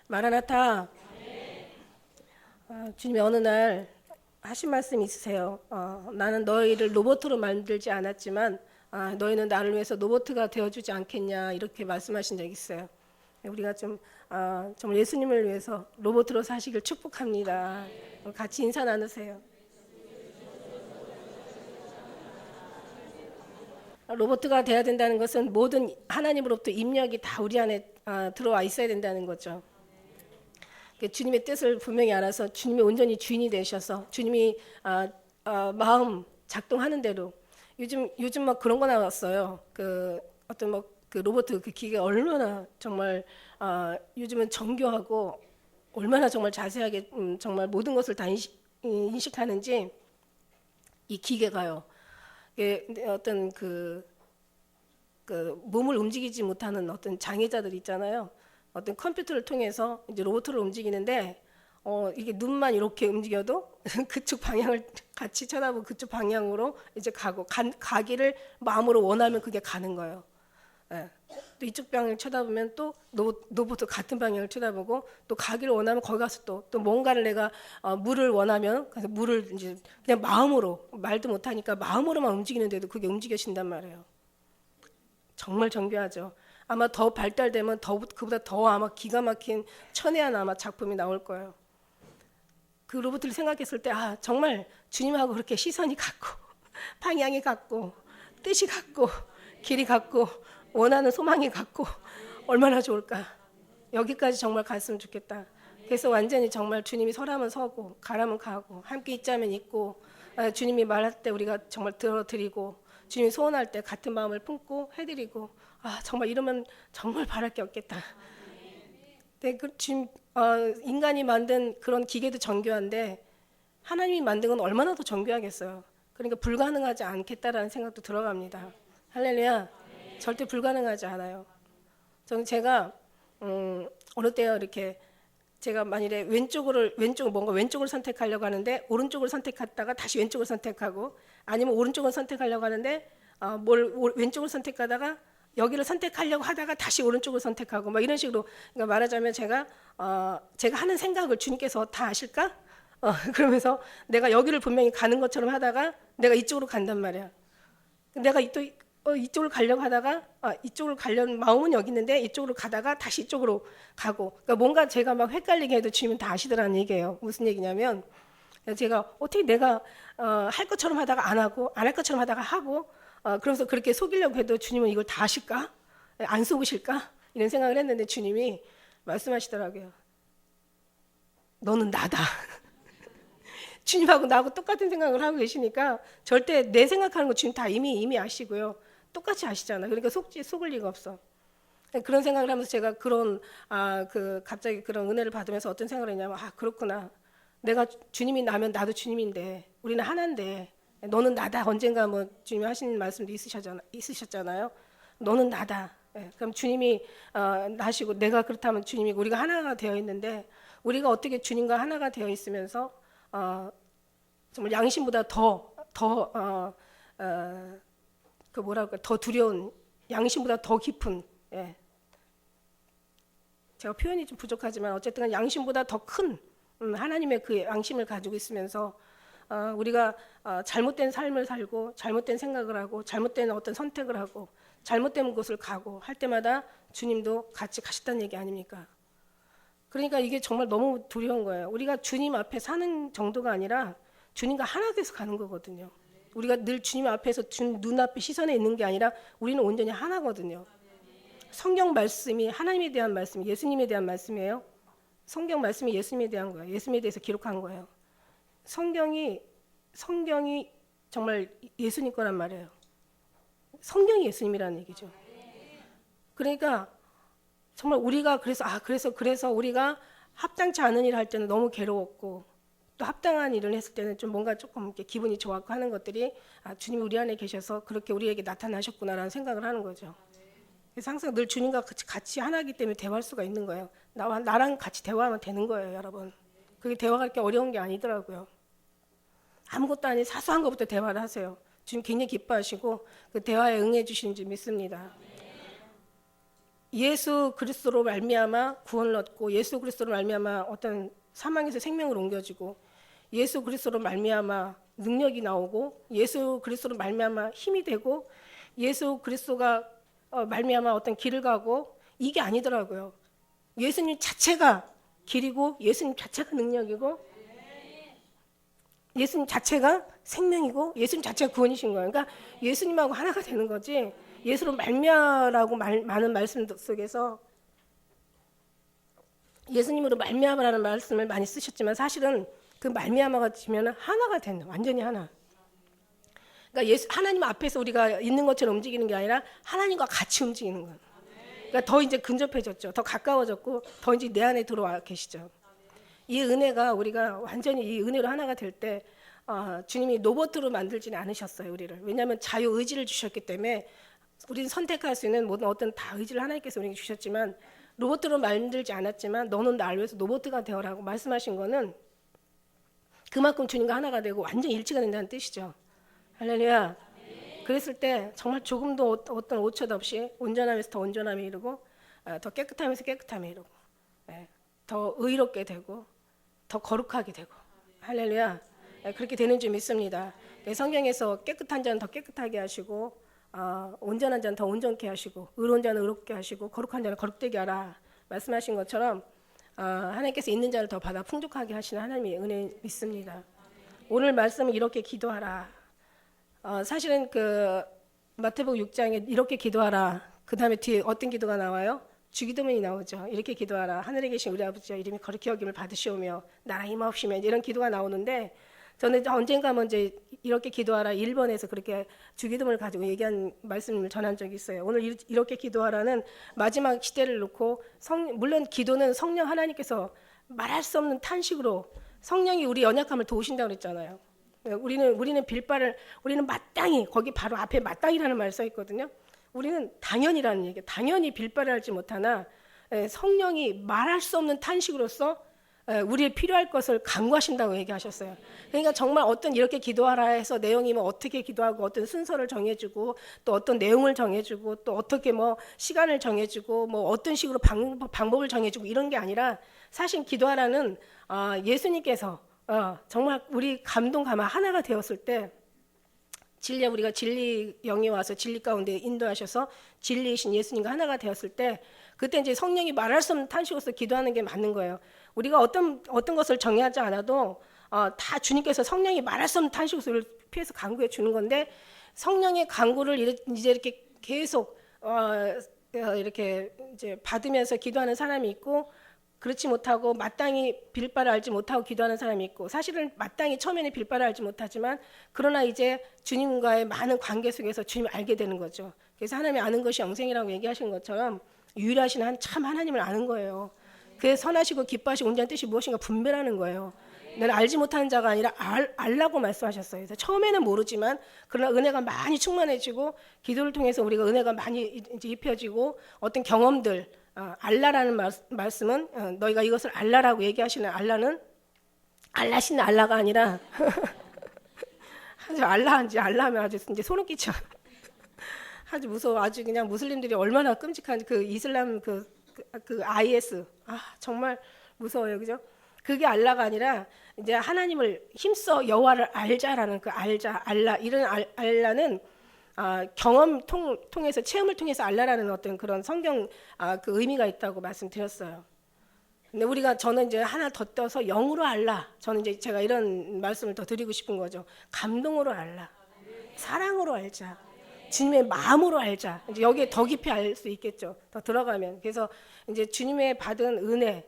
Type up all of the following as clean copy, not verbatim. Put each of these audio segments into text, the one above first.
마라나타. 주님이 어느 날 하신 말씀이 있으세요. 나는 너희를 로봇으로 만들지 않았지만 너희는 나를 위해서 로봇가 되어주지 않겠냐 이렇게 말씀하신 적이 있어요. 우리가 좀 정말 예수님을 위해서 로봇으로 사시길 축복합니다. 같이 인사 나누세요. 로봇가 돼야 된다는 것은 모든 하나님으로부터 입력이 다 우리 안에 들어와 있어야 된다는 거죠. 주님의 뜻을 분명히 알아서 주님이 온전히 주인이 되셔서 주님이 마음 작동하는 대로 요즘 막 그런 거 나왔어요. 그 어떤 그 로봇 그 기계 얼마나 정말 요즘은 정교하고 얼마나 정말 자세하게 정말 모든 것을 다 인식하는지 이 기계가요. 어떤 그 몸을 움직이지 못하는 어떤 장애자들 있잖아요. 어떤 컴퓨터를 통해서 이제 로봇으로 움직이는데 이게 눈만 이렇게 움직여도 그쪽 방향을 같이 쳐다보고 그쪽 방향으로 이제 가기를 마음으로 원하면 그게 가는 거예요. 예. 또 이쪽 방향을 쳐다보면 또 로봇도 같은 방향을 쳐다보고 또 가기를 원하면 거기 가서 또 뭔가를 내가 물을 원하면 그래서 물을 이제 그냥 마음으로 말도 못하니까 마음으로만 움직이는데도 그게 움직여진단 말이에요. 정말 정교하죠. 아마 더 발달되면 그보다 더 아마 기가 막힌 천외한 아마 작품이 나올 거예요. 그 로봇을 생각했을 때 정말 주님하고 그렇게 시선이 같고 방향이 같고 뜻이 같고 길이 같고 원하는 소망이 같고 얼마나 좋을까. 여기까지 정말 갔으면 좋겠다. 그래서 완전히 정말 주님이 서라면 서고 가라면 가고 함께 있자면 있고 주님이 말할 때 우리가 정말 들어드리고 주님이 소원할 때 같은 마음을 품고 해드리고 정말 이러면 정말 바랄 게 없겠다. 네, 지금 인간이 만든 그런 기계도 정교한데 하나님이 만든 건 얼마나 더 정교하겠어요. 그러니까 불가능하지 않겠다라는 생각도 들어갑니다. 할렐루야. 절대 불가능하지 않아요. 제가 어느 때요 이렇게 제가 만일에 왼쪽을 선택하려고 하는데 오른쪽을 선택했다가 다시 왼쪽을 선택하고 아니면 오른쪽을 선택하려고 하는데 왼쪽을 선택하다가 여기를 선택하려고 하다가 다시 오른쪽을 선택하고 막 이런 식으로 그러니까 말하자면 제가 하는 생각을 주님께서 다 아실까? 그러면서 내가 여기를 분명히 가는 것처럼 하다가 내가 이쪽으로 간단 말이야. 내가 이쪽으로 가려고 하다가 이쪽으로 가려는 마음은 여기 있는데 이쪽으로 가다가 다시 이쪽으로 가고 그러니까 뭔가 제가 막 헷갈리게 해도 주님은 다 아시더라는 얘기예요. 무슨 얘기냐면 제가 어떻게 내가 할 것처럼 하다가 안 하고 안 할 것처럼 하다가 하고 그러면서 그렇게 속이려고 해도 주님은 이걸 다 아실까? 안 속으실까? 이런 생각을 했는데 주님이 말씀하시더라고요. 너는 나다. 주님하고 나하고 똑같은 생각을 하고 계시니까 절대 내 생각하는 거 주님 다 이미 아시고요. 똑같이 아시잖아요. 그러니까 속을 리가 없어. 그런 생각을 하면서 제가 갑자기 그런 은혜를 받으면서 어떤 생각을 했냐면 그렇구나. 내가 주님이 나면 나도 주님인데 우리는 하나인데 너는 나다. 언젠가 주님이 하신 말씀도 있으셨잖아요. 너는 나다. 그럼 주님이 나시고 내가 그렇다면 주님이고 우리가 하나가 되어 있는데 우리가 어떻게 주님과 하나가 되어 있으면서 정말 양심보다 더 두려운 양심보다 더 깊은 제가 표현이 좀 부족하지만 어쨌든 양심보다 더 큰 하나님의 그 양심을 가지고 있으면서 우리가 잘못된 삶을 살고 잘못된 생각을 하고 잘못된 어떤 선택을 하고 잘못된 곳을 가고 할 때마다 주님도 같이 가셨다는 얘기 아닙니까? 그러니까 이게 정말 너무 두려운 거예요. 우리가 주님 앞에 사는 정도가 아니라 주님과 하나 돼서 가는 거거든요. 우리가 늘 주님 앞에서 눈앞에 시선에 있는 게 아니라 우리는 온전히 하나거든요. 성경 말씀이 하나님에 대한 말씀, 예수님에 대한 말씀이에요. 성경 말씀이 예수님에 대한 거예요. 예수님에 대해서 기록한 거예요. 성경이 정말 예수님 거란 말이에요. 성경이 예수님이라는 얘기죠. 그러니까 정말 우리가 그래서 우리가 합당치 않은 일을 할 때는 너무 괴로웠고 또 합당한 일을 했을 때는 좀 뭔가 조금 이렇게 기분이 좋았고 하는 것들이 주님이 우리 안에 계셔서 그렇게 우리에게 나타나셨구나라는 생각을 하는 거죠. 그래서 항상 늘 주님과 같이 하나이기 때문에 대화할 수가 있는 거예요. 나랑 같이 대화하면 되는 거예요, 여러분. 그게 대화가 그렇게 어려운 게 아니더라고요. 아무것도 아닌 사소한 것부터 대화를 하세요. 주님 굉장히 기뻐하시고 그 대화에 응해 주시는 줄 믿습니다. 예수 그리스도로 말미암아 구원을 얻고 예수 그리스도로 말미암아 어떤 사망에서 생명을 옮겨지고 예수 그리스도로 말미암아 능력이 나오고 예수 그리스도로 말미암아 힘이 되고 예수 그리스도가 말미암아 어떤 길을 가고 이게 아니더라고요. 예수님 자체가 길이고 예수님 자체가 능력이고 예수님 자체가 생명이고 예수님 자체가 구원이신 거예요. 그러니까 예수님하고 하나가 되는 거지. 예수로 말미암아라고 많은 말씀 속에서 예수님으로 말미암아라는 말씀을 많이 쓰셨지만 사실은 그 말미암아가 지면 하나가 되는 완전히 하나. 그러니까 하나님 앞에서 우리가 있는 것처럼 움직이는 게 아니라 하나님과 같이 움직이는 거예요. 그러니까 더 이제 근접해졌죠. 더 가까워졌고 더 이제 내 안에 들어와 계시죠. 이 은혜가 우리가 완전히 이 은혜로 하나가 될 때 주님이 로봇으로 만들지는 않으셨어요. 우리를. 왜냐하면 자유 의지를 주셨기 때문에 우리는 선택할 수 있는 모든 어떤 다 의지를 하나님께서 우리에게 주셨지만 로봇으로 만들지 않았지만 너는 나를 위해서 로봇가 되어라고 말씀하신 거는 그만큼 주님과 하나가 되고 완전 일치가 된다는 뜻이죠. 할렐루야. 그랬을 때 정말 조금도 어떤 오차도 없이 온전하면서 더 온전함이 이르고 더 깨끗하면서 깨끗함이 이르고 더 의롭게 되고 더 거룩하게 되고 할렐루야. 그렇게 되는 줄 믿습니다. 성경에서 깨끗한 자는 더 깨끗하게 하시고 온전한 자는 더 온전케 하시고 의로운 자는 의롭게 하시고 거룩한 자는 거룩되게 하라 말씀하신 것처럼 하나님께서 있는 자를 더 받아 풍족하게 하시는 하나님의 은혜 믿습니다. 오늘 말씀은 이렇게 기도하라. 사실은 그 마태복음 6장에 이렇게 기도하라. 그 다음에 뒤에 어떤 기도가 나와요? 주기도문이 나오죠. 이렇게 기도하라. 하늘에 계신 우리 아버지여 이름이 거룩히 여김을 받으시오며 나라 임하옵시며 이런 기도가 나오는데 저는 언젠가 먼저 이렇게 기도하라 1번에서 그렇게 주기도문을 가지고 얘기한 말씀을 전한 적이 있어요. 오늘 이렇게 기도하라는 마지막 시대를 놓고 물론 기도는 성령 하나님께서 말할 수 없는 탄식으로 성령이 우리 연약함을 도우신다고 그랬잖아요. 우리는 우리는 마땅히 거기 바로 앞에 마땅히라는 말 써 있거든요. 우리는 당연이라는 얘기예요. 당연히 빌바를 알지 못하나 성령이 말할 수 없는 탄식으로서 우리의 필요할 것을 간구하신다고 얘기하셨어요. 그러니까 정말 어떤 이렇게 기도하라 해서 내용이 뭐 어떻게 기도하고 어떤 순서를 정해주고 또 어떤 내용을 정해주고 또 어떻게 뭐 시간을 정해주고 뭐 어떤 식으로 방법을 정해주고 이런 게 아니라 사실 기도하라는 예수님께서 정말 우리 감동 감화 하나가 되었을 때 우리가 진리 영이 와서 진리 가운데 인도하셔서 진리이신 예수님과 하나가 되었을 때 그때 이제 성령이 말할 수 없는 탄식으로서 기도하는 게 맞는 거예요. 우리가 어떤 것을 정의하지 않아도 다 주님께서 성령이 말할 수 없는 탄식으로서 피해서 간구해 주는 건데 성령의 간구를 이제 이렇게 계속 이렇게 이제 받으면서 기도하는 사람이 있고 그렇지 못하고 마땅히 빌바를 알지 못하고 기도하는 사람이 있고 사실은 마땅히 처음에는 빌바를 알지 못하지만 그러나 이제 주님과의 많은 관계 속에서 주님을 알게 되는 거죠. 그래서 하나님이 아는 것이 영생이라고 얘기하시는 것처럼 유일하신 참 하나님을 아는 거예요. 그의 선하시고 기뻐하시고 온전한 뜻이 무엇인가 분별하는 거예요. 내가 알지 못하는 자가 아니라 알라고 말씀하셨어요. 그래서 처음에는 모르지만 그러나 은혜가 많이 충만해지고 기도를 통해서 우리가 은혜가 많이 이제 입혀지고 어떤 경험들 알라라는 말씀은 너희가 이것을 알라라고 얘기하시는 알라는 알라신 알라가 아니라 아주 알라하면 아주 이제 소름 끼쳐. 아주 무서워. 아주 그냥 무슬림들이 얼마나 끔찍한 그 이슬람 그 IS 정말 무서워요, 그죠? 그게 알라가 아니라 이제 하나님을 힘써 여호와를 알자라는 그 알라 이런 알라는 경험 통해서 체험을 통해서 알라라는 어떤 그런 성경 그 의미가 있다고 말씀드렸어요. 근데 저는 이제 하나 더 떠서 영으로 알라. 저는 이제 제가 이런 말씀을 더 드리고 싶은 거죠. 감동으로 알라, 사랑으로 알자, 주님의 마음으로 알자. 이제 여기에 더 깊이 알 수 있겠죠. 더 들어가면. 그래서 이제 주님의 받은 은혜,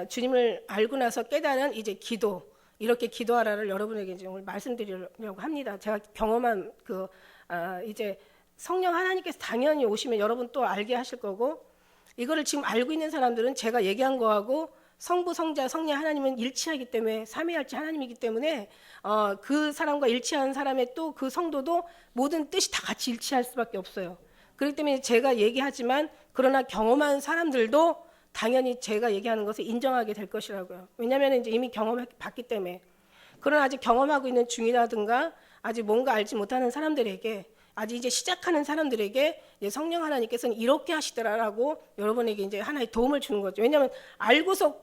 주님을 알고 나서 깨달은 이제 기도. 이렇게 기도하라를 여러분에게 이제 오늘 말씀드리려고 합니다. 제가 경험한 이제 성령 하나님께서 당연히 오시면 여러분 또 알게 하실 거고 이거를 지금 알고 있는 사람들은 제가 얘기한 거하고 성부, 성자, 성령 하나님은 일치하기 때문에 삼위일체 하나님이기 때문에 그 사람과 일치한 사람의 또 그 성도도 모든 뜻이 다 같이 일치할 수밖에 없어요. 그렇기 때문에 제가 얘기하지만 그러나 경험한 사람들도 당연히 제가 얘기하는 것을 인정하게 될 것이라고요. 왜냐하면 이제 이미 경험했기 때문에. 그러나 아직 경험하고 있는 중이라든가 아직 뭔가 알지 못하는 사람들에게 아직 이제 시작하는 사람들에게 이제 성령 하나님께서는 이렇게 하시더라라고 여러분에게 이제 하나의 도움을 주는 거죠. 왜냐하면 알고서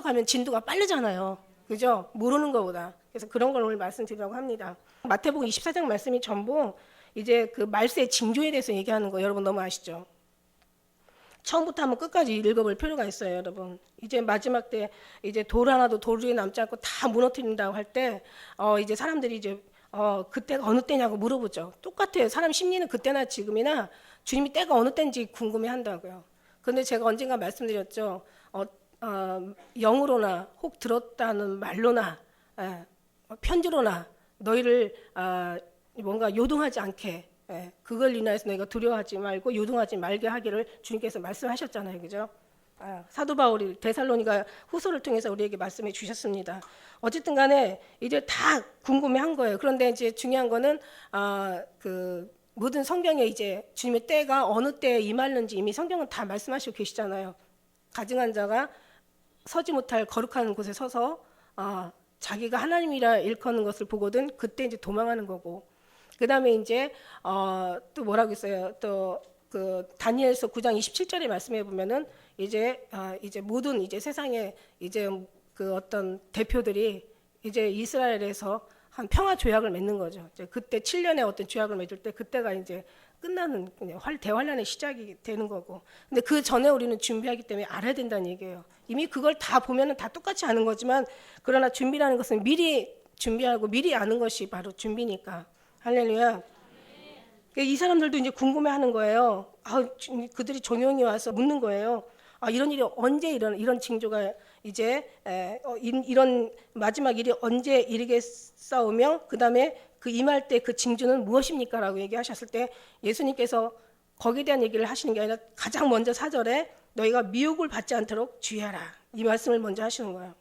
가면 진도가 빠르잖아요. 그죠? 모르는 것보다. 그래서 그런 걸 오늘 말씀드리려고 합니다. 마태복음 24장 말씀이 전부 이제 그 말세의 징조에 대해서 얘기하는 거 여러분 너무 아시죠? 처음부터 한번 끝까지 읽어볼 필요가 있어요, 여러분. 이제 마지막 때 이제 돌 하나도 돌 위에 남지 않고 다 무너뜨린다고 할 때, 이제 사람들이 이제 그때가 어느 때냐고 물어보죠. 똑같아요. 사람 심리는 그때나 지금이나 주님이 때가 어느 때인지 궁금해한다고요. 그런데 제가 언젠가 말씀드렸죠. 영으로나 혹 들었다는 말로나 편지로나 너희를 뭔가 요동하지 않게. 그걸 인하여서 너희가 두려워하지 말고 요동하지 말게 하기를 주님께서 말씀하셨잖아요, 그죠? 사도 바울이 데살로니가 후서를 통해서 우리에게 말씀해 주셨습니다. 어쨌든 간에 이제 다 궁금해한 거예요. 그런데 이제 중요한 거는 그 모든 성경에 이제 주님의 때가 어느 때에 임하는지 이미 성경은 다 말씀하시고 계시잖아요. 가증한 자가 서지 못할 거룩한 곳에 서서 자기가 하나님이라 일컫는 것을 보거든 그때 이제 도망하는 거고. 그 다음에 이제 또 뭐라고 했어요? 또 그 다니엘서 9장 27절에 말씀해 보면은 이제 모든 이제 세상에 이제 그 어떤 대표들이 이제 이스라엘에서 한 평화 조약을 맺는 거죠. 이제 그때 7년의 어떤 조약을 맺을 때 그때가 이제 끝나는 대환란의 시작이 되는 거고. 근데 그 전에 우리는 준비하기 때문에 알아야 된다는 얘기예요. 이미 그걸 다 보면은 다 똑같이 아는 거지만 그러나 준비라는 것은 미리 준비하고 미리 아는 것이 바로 준비니까. 할렐루야. 이 사람들도 이제 궁금해하는 거예요. 그들이 조용히 와서 묻는 거예요. 이런 일이 언제 이런 징조가 이제 이런 마지막 일이 언제 이르겠사오며 그 다음에 그 임할 때 그 징조는 무엇입니까라고 얘기하셨을 때 예수님께서 거기에 대한 얘기를 하시는 게 아니라 가장 먼저 4절에 너희가 미혹을 받지 않도록 주의하라 이 말씀을 먼저 하시는 거예요.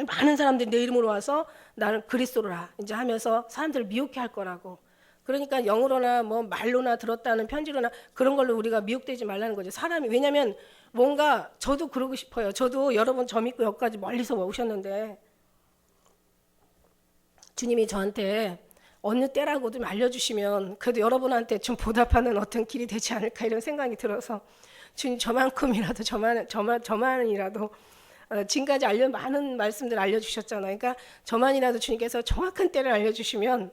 많은 사람들이 내 이름으로 와서 나는 그리스도라 이제 하면서 사람들을 미혹해 할 거라고. 그러니까 영으로나 뭐 말로나 들었다는 편지로나 그런 걸로 우리가 미혹되지 말라는 거죠. 사람이 왜냐하면 뭔가 저도 그러고 싶어요. 저도 여러분 저 믿고 여기까지 멀리서 오셨는데 주님이 저한테 어느 때라고 좀 알려주시면 그래도 여러분한테 좀 보답하는 어떤 길이 되지 않을까 이런 생각이 들어서 주님 저만큼이라도 저만이라도 지금까지 많은 말씀들 알려주셨잖아요. 그러니까 저만이라도 주님께서 정확한 때를 알려주시면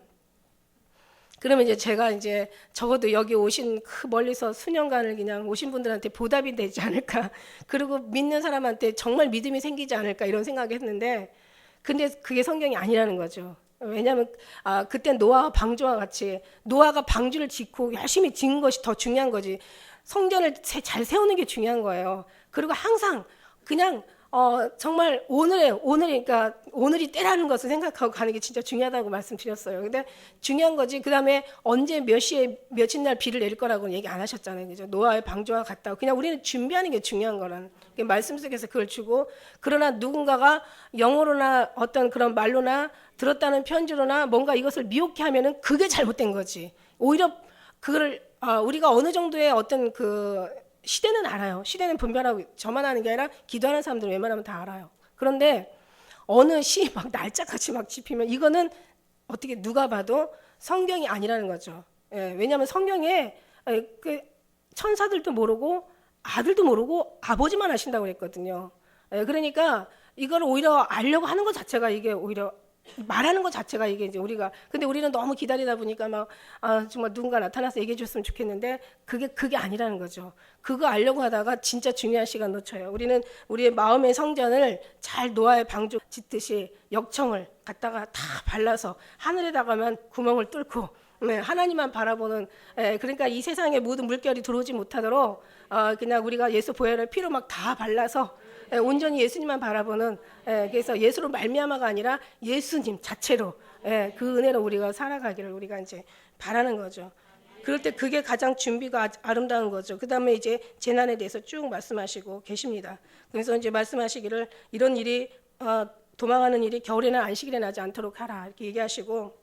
그러면 이제 제가 이제 적어도 여기 오신 그 멀리서 수년간을 그냥 오신 분들한테 보답이 되지 않을까. 그리고 믿는 사람한테 정말 믿음이 생기지 않을까 이런 생각을 했는데 근데 그게 성경이 아니라는 거죠. 왜냐하면 그때 노아와 방주와 같이 노아가 방주를 짓고 열심히 짓는 것이 더 중요한 거지. 성전을 잘 세우는 게 중요한 거예요. 그리고 항상 그냥 정말 그러니까 오늘이 때라는 것을 생각하고 가는 게 진짜 중요하다고 말씀드렸어요. 근데 중요한 거지. 그 다음에 언제 몇 시에 며칠 날 비를 내릴 거라고는 얘기 안 하셨잖아요. 그죠? 노아의 방주와 같다고. 그냥 우리는 준비하는 게 중요한 거라는. 말씀 속에서 그걸 주고 그러나 누군가가 영어로나 어떤 그런 말로나 들었다는 편지로나 뭔가 이것을 미혹해 하면은 그게 잘못된 거지. 오히려 그걸 우리가 어느 정도의 어떤 그 시대는 알아요. 시대는 분별하고 저만 아는 게 아니라 기도하는 사람들은 웬만하면 다 알아요. 그런데 어느 시 막 날짜같이 막 집히면 이거는 어떻게 누가 봐도 성경이 아니라는 거죠. 왜냐하면 성경에 그 천사들도 모르고 아들도 모르고 아버지만 아신다고 그랬거든요. 그러니까 이걸 오히려 알려고 하는 것 자체가 이게 오히려 말하는 것 자체가 이게 이제 근데 우리는 너무 기다리다 보니까 막 정말 누군가 나타나서 얘기해 줬으면 좋겠는데 그게 아니라는 거죠. 그거 알려고 하다가 진짜 중요한 시간 놓쳐요. 우리는 우리의 마음의 성전을 잘 노아의 방주 짓듯이 역청을 갖다가 다 발라서 하늘에다가만 구멍을 뚫고 하나님만 바라보는 그러니까 이 세상에 모든 물결이 들어오지 못하도록 그냥 우리가 예수 보혈을 피로 막 다 발라서 온전히 예수님만 바라보는 그래서 예수로 말미암아가 아니라 예수님 자체로 그 은혜로 우리가 살아가기를 우리가 이제 바라는 거죠. 그럴 때 그게 가장 준비가 아름다운 거죠. 그 다음에 이제 재난에 대해서 쭉 말씀하시고 계십니다. 그래서 이제 말씀하시기를 이런 일이 도망하는 일이 겨울에나 안식일에 나지 않도록 하라 이렇게 얘기하시고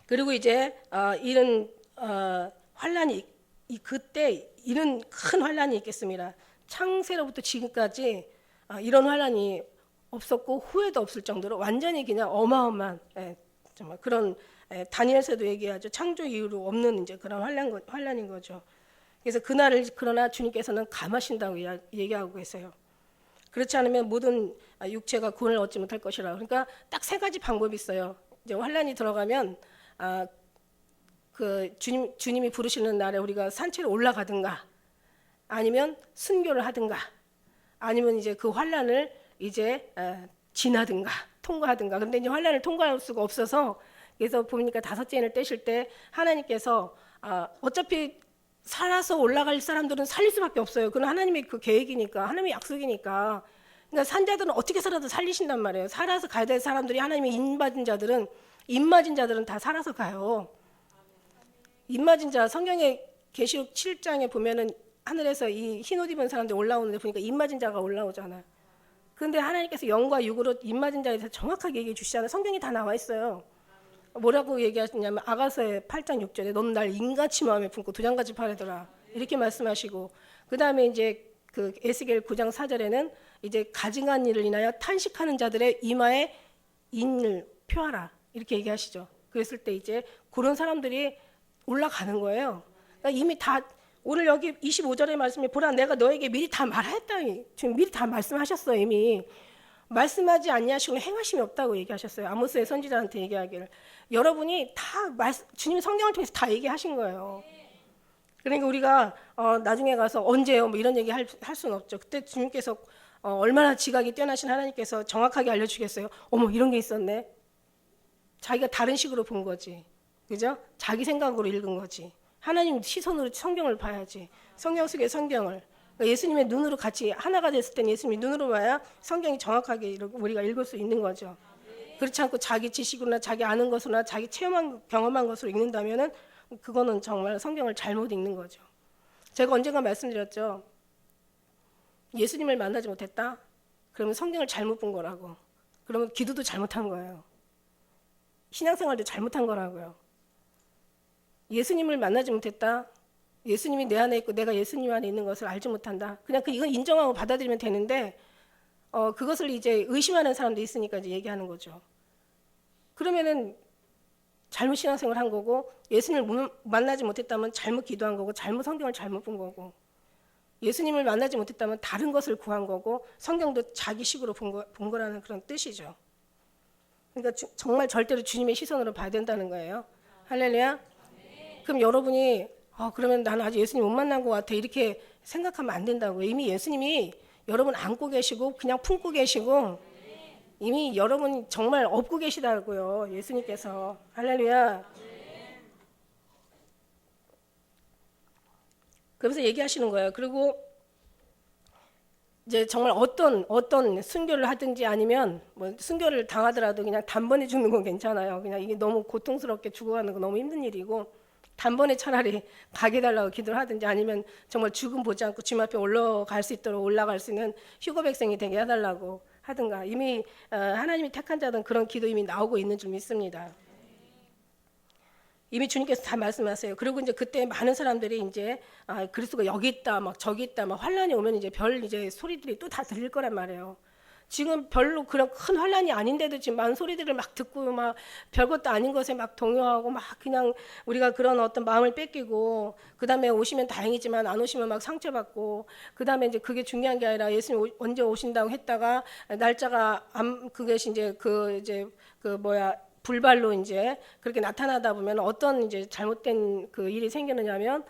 그리고 이제 이런 환란이 그때 이런 큰 환란이 있겠습니다. 창세로부터 지금까지 이런 환란이 없었고 후에도 없을 정도로 완전히 그냥 어마어마한 정말 그런 다니엘서도 얘기하죠. 창조 이후로 없는 이제 그런 환란인 거죠. 그래서 그날을 그러나 주님께서는 감하신다고 얘기하고 계세요. 그렇지 않으면 모든 육체가 구원을 얻지 못할 것이라. 그러니까 딱 세 가지 방법이 있어요. 이제 환란이 들어가면 그 주님이 부르시는 날에 우리가 산채로 올라가든가, 아니면 순교를 하든가, 아니면 이제 그 환란을 이제 지나든가 통과하든가. 근데 이제 환란을 통과할 수가 없어서, 그래서 보니까 5째 인을 떼실 때 하나님께서 어차피 살아서 올라갈 사람들은 살릴 수밖에 없어요. 그건 하나님의 그 계획이니까, 하나님의 약속이니까. 그러니까 산자들은 어떻게 살아도 살리신단 말이에요. 살아서 가야 될 사람들이, 하나님의 입 맞은 자들은 다 살아서 가요. 입 맞은 자, 성경에 계시록 7장에 보면은 하늘에서 이 흰옷 입은 사람들이 올라오는데 보니까 입 맞은 자가 올라오잖아요. 그런데 하나님께서 영과 육으로 입 맞은 자에 대해서 정확하게 얘기해 주시잖아요. 성경이 다 나와 있어요. 뭐라고 얘기하시냐면 아가서의 8장 6절에 너는 날 인같이 마음에 품고 도장같이 바라더라, 이렇게 말씀하시고, 그 다음에 이제 그 에스겔 9장 4절에는 이제 가증한 일을 인하여 탄식하는 자들의 이마에 인을 표하라, 이렇게 얘기하시죠. 그랬을 때 이제 그런 사람들이 올라가는 거예요. 그러니까 이미 다, 오늘 여기 25절의 말씀에 보라 내가 너에게 미리 다 말했다, 지금 미리 다 말씀하셨어요. 이미 말씀하지 아니하시고 행하심이 없다고 얘기하셨어요. 아모스의 선지자한테 얘기하기를. 여러분이 다 주님 성경을 통해서 다 얘기하신 거예요. 그러니까 우리가 나중에 가서 언제요 뭐 이런 얘기 할 수는 없죠. 그때 주님께서 얼마나 지각이 뛰어나신 하나님께서 정확하게 알려주겠어요. 어머 이런 게 있었네. 자기가 다른 식으로 본 거지, 그죠? 자기 생각으로 읽은 거지. 하나님 시선으로 성경을 봐야지. 성경 속의 성경을. 그러니까 예수님의 눈으로 같이 하나가 됐을 땐 예수님이 눈으로 봐야 성경이 정확하게 우리가 읽을 수 있는 거죠. 그렇지 않고 자기 지식으로나 자기 아는 것으로나 자기 경험한 것으로 읽는다면은 그거는 정말 성경을 잘못 읽는 거죠. 제가 언젠가 말씀드렸죠. 예수님을 만나지 못했다? 그러면 성경을 잘못 본 거라고. 그러면 기도도 잘못한 거예요. 신앙생활도 잘못한 거라고요. 예수님을 만나지 못했다? 예수님이 내 안에 있고 내가 예수님 안에 있는 것을 알지 못한다. 그냥 이건 인정하고 받아들이면 되는데 그것을 이제 의심하는 사람도 있으니까 이제 얘기하는 거죠. 그러면은 잘못 신앙생활을 한 거고, 예수님을 만나지 못했다면 잘못 기도한 거고, 잘못 성경을 잘못 본 거고, 예수님을 만나지 못했다면 다른 것을 구한 거고, 성경도 자기 식으로 본 거라는 그런 뜻이죠. 그러니까 정말 절대로 주님의 시선으로 봐야 된다는 거예요. 할렐루야. 그럼 여러분이 그러면 나는 아직 예수님 못 만난 것 같아, 이렇게 생각하면 안 된다고요. 이미 예수님이 여러분 안고 계시고 그냥 품고 계시고 이미 여러분 정말 업고 계시다고요. 예수님께서. 할렐루야. 그러면서 얘기하시는 거예요. 그리고 이제 정말 어떤 순교를 하든지 아니면 뭐 순교를 당하더라도 그냥 단번에 죽는 건 괜찮아요. 그냥 이게 너무 고통스럽게 죽어가는 거 너무 힘든 일이고, 단번에 차라리 가게 달라고 기도를 하든지, 아니면 정말 죽음 보지 않고 주님 앞에 올라갈 수 있도록 올라갈 수 있는 휴거 백성이 되게 해달라고 하든가. 이미 하나님이 택한 자들은 그런 기도 이미 나오고 있는 줄 믿습니다. 이미 주님께서 다 말씀하세요. 그리고 이제 그때 많은 사람들이 이제 그리스도가 여기 있다, 막 저기 있다, 막 환란이 오면 이제 이제 소리들이 또 다 들릴 거란 말이에요. 지금 별로 그런 큰 환란이 아닌데도 지금 많은 소리들을 막 듣고 막 별것도 아닌 것에 막 동요하고 막 그냥 우리가 그런 어떤 마음을 뺏기고, 그 다음에 오시면 다행이지만 안 오시면 막 상처받고, 그 다음에 이제 그게 중요한 게 아니라 예수님 언제 오신다고 했다가 날짜가 그게 이제 불발로 이제 그렇게 나타나다 보면 어떤 이제 잘못된 그 일이 생기느냐면,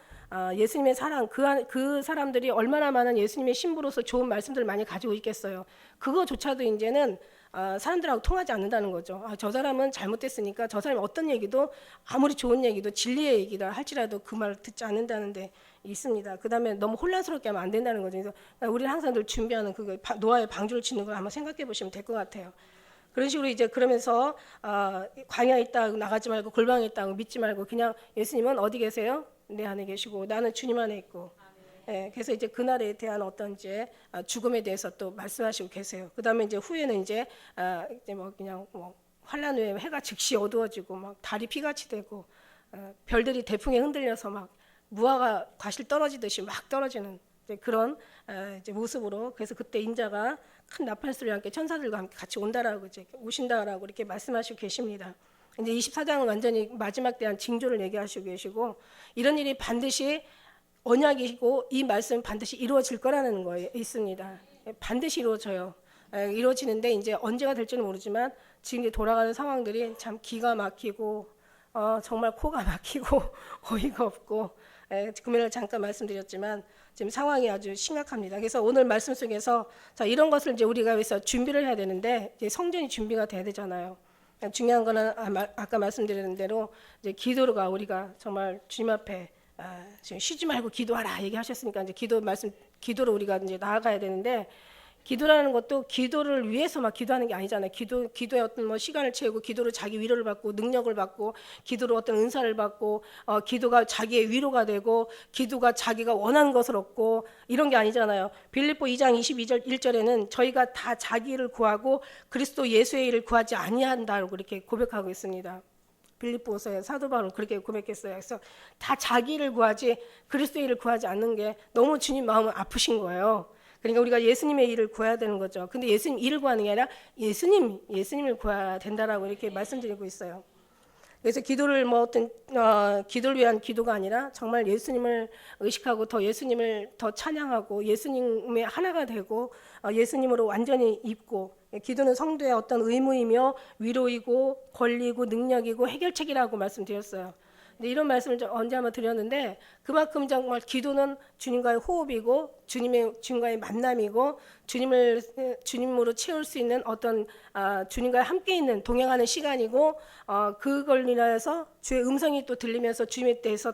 예수님의 사랑, 그 사람들이 얼마나 많은 예수님의 신부로서 좋은 말씀들을 많이 가지고 있겠어요. 그거조차도 이제는 사람들하고 통하지 않는다는 거죠. 저 사람은 잘못됐으니까 저 사람이 어떤 얘기도, 아무리 좋은 얘기도 진리의 얘기다 할지라도 그 말을 듣지 않는다는 데 있습니다. 그 다음에 너무 혼란스럽게 하면 안 된다는 거죠. 그래서 우리 항상 늘 준비하는 그거 노아의 방주를 치는 걸 한번 생각해 보시면 될 것 같아요. 그런 식으로 이제 그러면서 광야에 있다고 나가지 말고 골방에 있다고 믿지 말고 그냥 예수님은 어디 계세요? 내 안에 계시고 나는 주님 안에 있고. 예, 그래서 이제 그날에 대한 어떤 이제 죽음에 대해서 또 말씀하시고 계세요. 그다음에 이제 후에는 이제 뭐 그냥 뭐 환란 후에 해가 즉시 어두워지고 막 달이 피같이 되고 별들이 대풍에 흔들려서 막 무화과 과실 떨어지듯이 막 떨어지는 이제 그런 이제 모습으로. 그래서 그때 인자가 큰 나팔 소리와 함께 천사들과 함께 같이 온다라고 이제 오신다라고 이렇게 말씀하시고 계십니다. 이제 24장은 완전히 마지막 대한 징조를 얘기하시고 계시고 이런 일이 반드시 언약이고 이 말씀은 반드시 이루어질 거라는 거에 있습니다. 반드시 이루어져요. 이루어지는데 이제 언제가 될지는 모르지만 지금 돌아가는 상황들이 참 기가 막히고 정말 코가 막히고 어이가 없고 금요일 잠깐 말씀드렸지만 지금 상황이 아주 심각합니다. 그래서 오늘 말씀 속에서 자 이런 것을 이제 우리가 위해서 준비를 해야 되는데 이제 성전이 준비가 돼야 되잖아요. 중요한 거는 아까 말씀드린 대로 이제 기도가 우리가 정말 주님 앞에 지금 쉬지 말고 기도하라 얘기하셨으니까 이제 기도로 우리가 이제 나아가야 되는데 기도라는 것도 기도를 위해서 막 기도하는 게 아니잖아요. 기도에 어떤 뭐 시간을 채우고 기도로 자기 위로를 받고 능력을 받고 기도로 어떤 은사를 받고 기도가 자기의 위로가 되고 기도가 자기가 원하는 것을 얻고 이런 게 아니잖아요. 빌립보 2장 22절 1절에는 저희가 다 자기 일을 구하고 그리스도 예수의 일을 구하지 아니한다고 그렇게 고백하고 있습니다. 빌립보서의 사도 바울은 그렇게 고백했어요. 그래서 다 자기 일을 구하지 그리스도의 일을 구하지 않는 게 너무 주님 마음은 아프신 거예요. 그러니까 우리가 예수님의 일을 구해야 되는 거죠. 근데 예수님 일을 구하는 게 아니라 예수님을 구해야 된다라고 이렇게 말씀드리고 있어요. 그래서 기도를 뭐 어떤 기도를 위한 기도가 아니라 정말 예수님을 의식하고 더 예수님을 더 찬양하고 예수님의 하나가 되고 예수님으로 완전히 입고 기도는 성도의 어떤 의무이며 위로이고 권리이고 능력이고 해결책이라고 말씀드렸어요. 근데 이런 말씀을 언제 한번 드렸는데 그만큼 정말 기도는 주님과의 호흡이고 주님과의 만남이고 주님으로 채울 수 있는 어떤 주님과 함께 있는 동행하는 시간이고 그걸 인하여서 주의 음성이 또 들리면서 주님에 대해서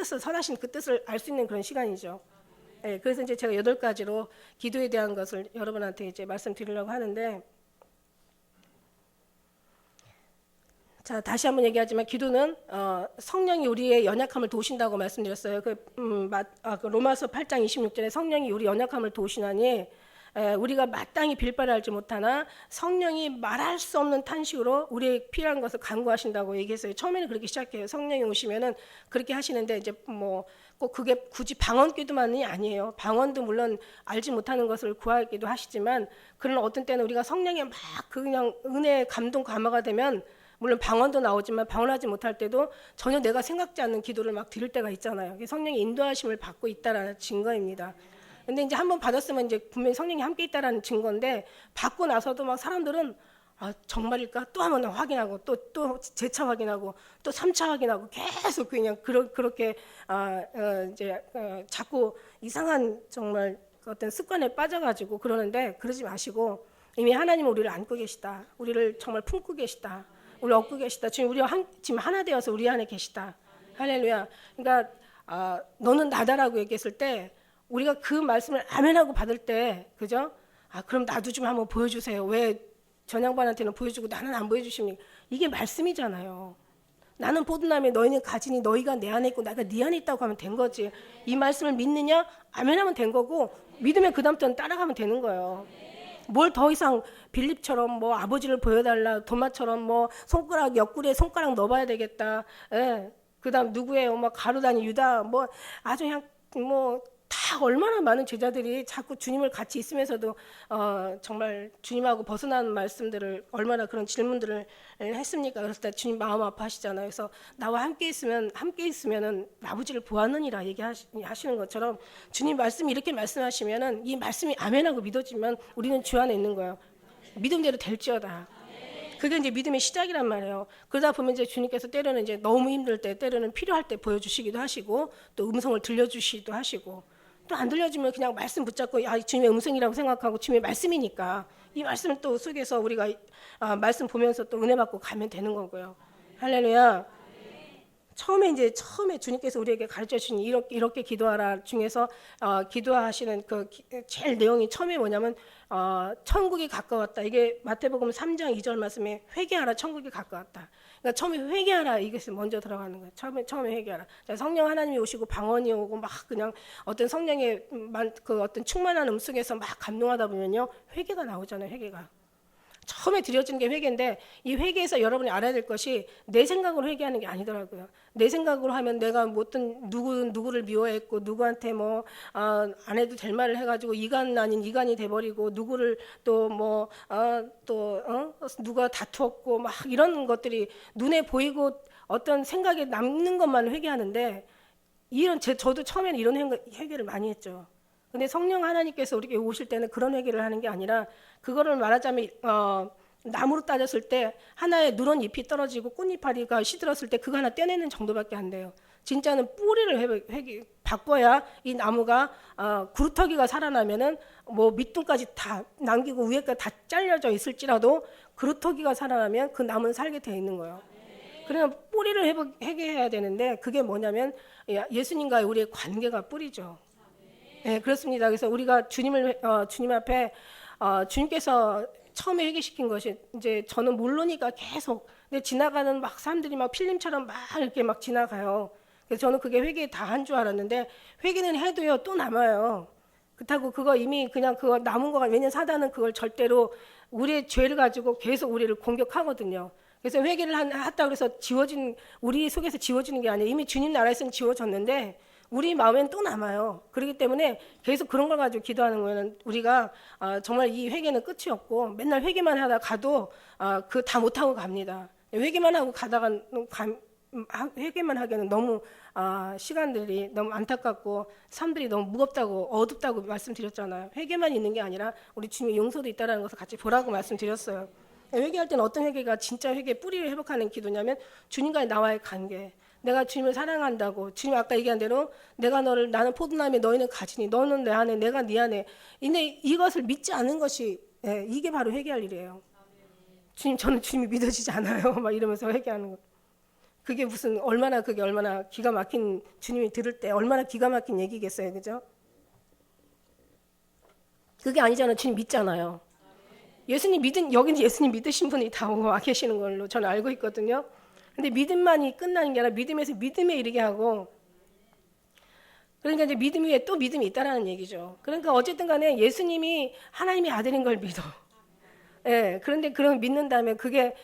선하신 그 뜻을 알 수 있는 그런 시간이죠. 네, 그래서 이제 제가 8가지로 기도에 대한 것을 여러분한테 이제 말씀드리려고 하는데 자, 다시 한번 얘기하지만 기도는 성령이 우리의 연약함을 도우신다고 말씀드렸어요. 그 로마서 8장 26절에 성령이 우리 연약함을 도우시나니 우리가 마땅히 빌 바를 알지 못하나 성령이 말할 수 없는 탄식으로 우리의 필요한 것을 간구하신다고 얘기했어요. 처음에는 그렇게 시작해요. 성령이 오시면은 그렇게 하시는데 이제 뭐 꼭 그게 굳이 방언 기도만이 아니에요. 방언도 물론 알지 못하는 것을 구하기도 하시지만 그런 어떤 때는 우리가 성령에 막 그냥 은혜 감동 감화가 되면 물론 방언도 나오지만 방언하지 못할 때도 전혀 내가 생각지 않는 기도를 막 드릴 때가 있잖아요. 성령의 인도하심을 받고 있다라는 증거입니다. 근데 이제 한번 받았으면 이제 분명히 성령이 함께 있다라는 증거인데 받고 나서도 막 사람들은 정말일까? 또 한 번 확인하고 또 재차 확인하고 또 3차 확인하고 계속 그냥 그렇게 이제 자꾸 이상한 정말 어떤 습관에 빠져가지고 그러는데 그러지 마시고 이미 하나님은 우리를 안고 계시다. 우리를 정말 품고 계시다. 우리 얻고 계시다. 지금 우리가 지금 하나 되어서 우리 안에 계시다. 할렐루야. 그러니까 너는 나다라고 얘기했을 때 우리가 그 말씀을 아멘하고 받을 때 그죠? 그럼 나도 좀 한번 보여주세요. 왜 전양반한테는 보여주고 나는 안 보여주십니까? 이게 말씀이잖아요. 나는 포도나무에 너희는 가지니 너희가 내 안에 있고 내가 네 안에 있다고 하면 된 거지. 이 말씀을 믿느냐? 아멘하면 된 거고 믿으면 그 다음부터는 따라가면 되는 거예요. 뭘 더 이상 빌립처럼 뭐 아버지를 보여달라 도마처럼 뭐 손가락 옆구리에 손가락 넣어봐야 되겠다. 그다음 누구예요? 뭐 가룟다니 유다 뭐 아주 그냥 뭐 다 얼마나 많은 제자들이 자꾸 주님을 같이 있으면서도 정말 주님하고 벗어나는 말씀들을 얼마나 그런 질문들을 했습니까? 그랬을 때 주님 마음 아파하시잖아요. 그래서 나와 함께 있으면은 아버지를 보았느니라 얘기하시는 것처럼 주님 말씀이 이렇게 말씀하시면은 이 말씀이 아멘하고 믿어지면 우리는 주 안에 있는 거예요. 믿음대로 될지어다. 그게 이제 믿음의 시작이란 말이에요. 그러다 보면 이제 주님께서 때로는 이제 너무 힘들 때, 때로는 필요할 때 보여주시기도 하시고, 또 음성을 들려주시기도 하시고, 또 안 들려주면 그냥 말씀 붙잡고, 주님의 음성이라고 생각하고 주님의 말씀이니까 이 말씀을 또 속에서 우리가 말씀 보면서 또 은혜 받고 가면 되는 거고요. 할렐루야. 처음에 주님께서 우리에게 가르쳐 주신 이렇게 기도하라 중에서 기도하시는 그 제일 내용이 처음에 뭐냐면 천국이 가까웠다. 이게 마태복음 3장 2절 말씀에 회개하라 천국이 가까웠다. 그러니까 처음에 회개하라 이것이 먼저 들어가는 거예요. 처음에 회개하라. 자, 성령 하나님이 오시고 방언이 오고 막 그냥 어떤 성령의 그 어떤 충만한 속에서 막 감동하다 보면요 회개가 나오잖아요. 회개가. 처음에 드려지는 게 회개인데 이 회개에서 여러분이 알아야 될 것이 내 생각으로 회개하는 게 아니더라고요. 내 생각으로 하면 내가 어떤 누구를 미워했고 누구한테 뭐 안 해도 될 말을 해가지고 이간 아닌 이간이 돼버리고 누구를 또 뭐 누가 다투었고 막 이런 것들이 눈에 보이고 어떤 생각에 남는 것만 회개하는데 저도 처음에는 이런 회개를 많이 했죠. 근데 성령 하나님께서 우리에게 오실 때는 그런 회개를 하는 게 아니라 그거를 말하자면 나무로 따졌을 때 하나의 누런 잎이 떨어지고 꽃잎파리가 시들었을 때 그거 하나 떼내는 정도밖에 안 돼요. 진짜는 뿌리를 바꿔야 이 나무가 구루터기가 살아나면은 뭐 밑둥까지 다 남기고 위에까지 다 잘려져 있을지라도 구루터기가 살아나면 그 나무는 살게 돼 있는 거예요. 그러면 뿌리를 회개해야 되는데 그게 뭐냐면 예수님과의 우리의 관계가 뿌리죠. 네, 그렇습니다. 그래서 우리가 주님 앞에 주님께서 처음에 회개시킨 것이 이제 저는 모르니까 계속 근데 지나가는 막 사람들이 막 필름처럼 막 이렇게 막 지나가요. 그래서 저는 그게 회개 다 한 줄 알았는데 회개는 해도요 또 남아요. 그렇다고 그거 이미 그냥 그거 남은 거가 왜냐면 사단은 그걸 절대로 우리의 죄를 가지고 계속 우리를 공격하거든요. 그래서 회개를 했다 그래서 우리 속에서 지워지는 게 아니에요. 이미 주님 나라에서는 지워졌는데 우리 마음엔 또 남아요. 그렇기 때문에 계속 그런 걸 가지고 기도하는 거는 우리가 정말 이 회개는 끝이 없고 맨날 회개만 하다 가도 그 다 못하고 갑니다. 회개만 하고 가다가 회개만 하기에는 너무 시간들이 너무 안타깝고 사람들이 너무 무겁다고 어둡다고 말씀드렸잖아요. 회개만 있는 게 아니라 우리 주님의 용서도 있다는 것을 같이 보라고 말씀드렸어요. 회개할 때는 어떤 회개가 진짜 회개 뿌리를 회복하는 기도냐면 주님과의 나와의 관계. 내가 주님을 사랑한다고 주님 아까 얘기한 대로 나는 포도나무에 너희는 가지니 너는 내 안에 내가 네 안에 근데 이것을 믿지 않는 것이 이게 바로 회개할 일이에요. 주님 저는 주님이 믿어지지 않아요. 막 이러면서 회개하는 거. 그게 얼마나 기가 막힌 주님이 들을 때 얼마나 기가 막힌 얘기겠어요. 그죠? 그게 아니잖아요. 주님 믿잖아요. 여기는 예수님 믿으신 분이 다 와 계시는 걸로 저는 알고 있거든요. 근데 믿음만이 끝나는 게 아니라 믿음에서 믿음에 이르게 하고 그러니까 이제 믿음 위에 또 믿음이 있다라는 얘기죠. 그러니까 어쨌든 간에 예수님이 하나님의 아들인 걸 믿어. 예, 그런데 그런 믿는다면 그게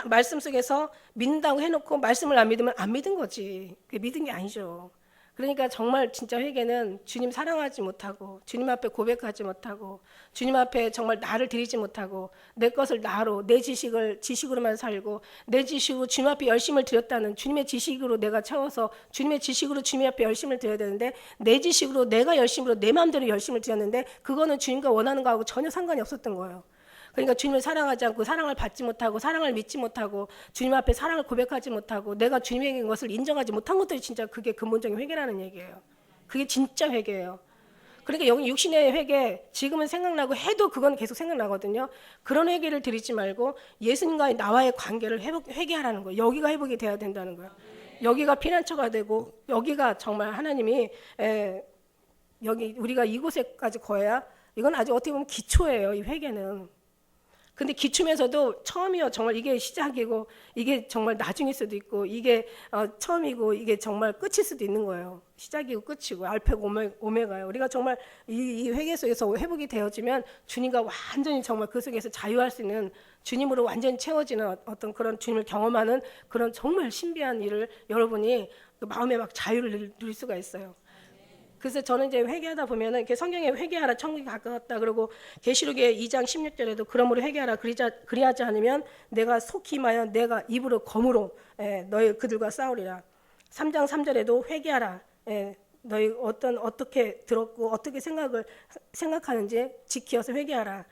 말씀 속에서 믿는다고 해놓고 말씀을 안 믿으면 안 믿은 거지. 그게 믿은 게 아니죠. 그러니까 정말 진짜 회개는 주님 사랑하지 못하고 주님 앞에 고백하지 못하고 주님 앞에 정말 나를 드리지 못하고 내 것을 나로 내 지식으로만 살고 내 지식으로 주님 앞에 열심을 드렸다는 주님의 지식으로 내가 채워서 주님의 지식으로 주님 앞에 열심을 드려야 되는데 내 지식으로 내가 열심으로 내 마음대로 열심을 드렸는데 그거는 주님과 원하는 거하고 전혀 상관이 없었던 거예요. 그러니까 주님을 사랑하지 않고 사랑을 받지 못하고 사랑을 믿지 못하고 주님 앞에 사랑을 고백하지 못하고 내가 주님에게 것을 인정하지 못한 것들이 진짜 그게 근본적인 회개라는 얘기예요. 그게 진짜 회개예요. 그러니까 여기 육신의 회개 지금은 생각나고 해도 그건 계속 생각나거든요. 그런 회개를 드리지 말고 예수님과의 나와의 관계를 회개하라는 거예요. 여기가 회복이 돼야 된다는 거예요. 여기가 피난처가 되고 여기가 정말 하나님이 여기 우리가 이곳에까지 거야 이건 아주 어떻게 보면 기초예요. 이 회개는. 근데 기초면서도 처음이요. 정말 이게 시작이고 이게 정말 나중일 수도 있고 이게 처음이고 이게 정말 끝일 수도 있는 거예요. 시작이고 끝이고 알파고 오메가예요. 우리가 정말 이 회개 속에서 회복이 되어지면 주님과 완전히 정말 그 속에서 자유할 수 있는 주님으로 완전히 채워지는 어떤 그런 주님을 경험하는 그런 정말 신비한 일을 여러분이 마음에 막 자유를 누릴 수가 있어요. 그래서 저는 이제 회개하다 보면은 이렇게 성경에 회개하라 천국이 가까웠다 그러고 계시록의 2장 16절에도 그러므로 회개하라 그리하지 않으면 내가 속히 임하여 내가 입으로 검으로 너희 그들과 싸우리라. 3장 3절에도 회개하라. 너희 어떻게 들었고 어떻게 생각하는지 지키어서 회개하라.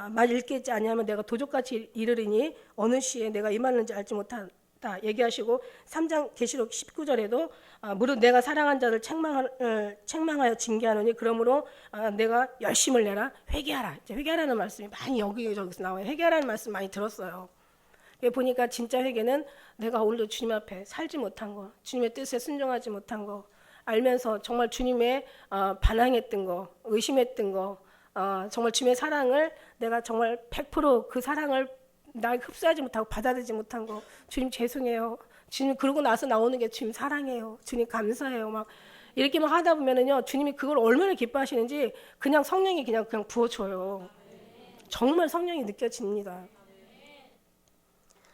말 읽겠지 아니하면 내가 도적같이 이르리니 어느 시에 내가 임하는지 알지 못한다 얘기하시고 3장 계시록 19절에도 무릇 내가 사랑한 자를 책망하여 징계하노니 그러므로 내가 열심을 내라 회개하라. 이제 회개하라는 말씀이 많이 여기저기서 나와요. 회개하라는 말씀 많이 들었어요. 보니까 진짜 회개는 내가 오늘도 주님 앞에 살지 못한 거 주님의 뜻에 순종하지 못한 거 알면서 정말 주님의 반항했던 거 의심했던 거 정말 주님의 사랑을 내가 정말 100% 그 사랑을 날 흡수하지 못하고 받아들이지 못한 거 주님 죄송해요. 주님 그러고 나서 나오는 게 주님 사랑해요. 주님 감사해요. 막 이렇게 막 하다 보면은요 주님이 그걸 얼마나 기뻐하시는지 그냥 성령이 그냥 부어줘요. 정말 성령이 느껴집니다.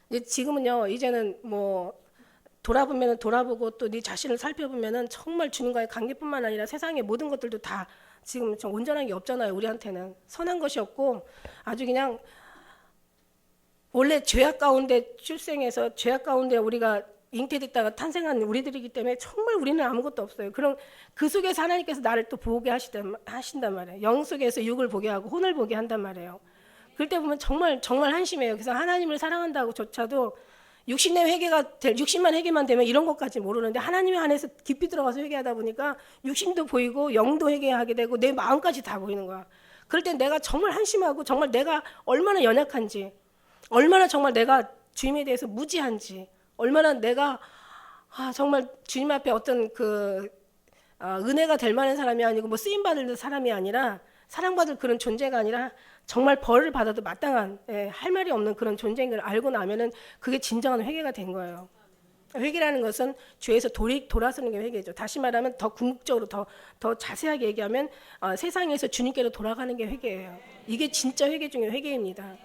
이제 지금은요, 이제는 뭐 돌아보면 돌아보고 또 네 자신을 살펴보면은 정말 주님과의 관계뿐만 아니라 세상의 모든 것들도 다 지금 좀 온전한 게 없잖아요. 우리한테는 선한 것이 없고 아주 그냥 원래 죄악 가운데 출생해서 죄악 가운데 우리가 잉태됐다가 탄생한 우리들이기 때문에 정말 우리는 아무것도 없어요. 그럼 그 속에서 하나님께서 나를 또 보게 하신단 말이에요. 영 속에서 육을 보게 하고 혼을 보게 한단 말이에요. 그럴 때 보면 정말 한심해요. 그래서 하나님을 사랑한다고조차도 육신만 회개만 되면 이런 것까지 모르는데 하나님의 안에서 깊이 들어가서 회개하다 보니까 육신도 보이고 영도 회개하게 되고 내 마음까지 다 보이는 거야. 그럴 때 내가 정말 한심하고 정말 내가 얼마나 연약한지, 얼마나 정말 내가 주님에 대해서 무지한지, 얼마나 내가 정말 주님 앞에 어떤 은혜가 될 만한 사람이 아니고 뭐 쓰임 받을 사람이 아니라 사랑받을 그런 존재가 아니라 정말 벌을 받아도 마땅한 할 말이 없는 그런 존재인 걸 알고 나면은 그게 진정한 회개가 된 거예요. 회개라는 것은 죄에서 돌아서는 게 회개죠. 다시 말하면 더 궁극적으로 더 자세하게 얘기하면 세상에서 주님께로 돌아가는 게 회개예요. 이게 진짜 회개 중에 회개입니다.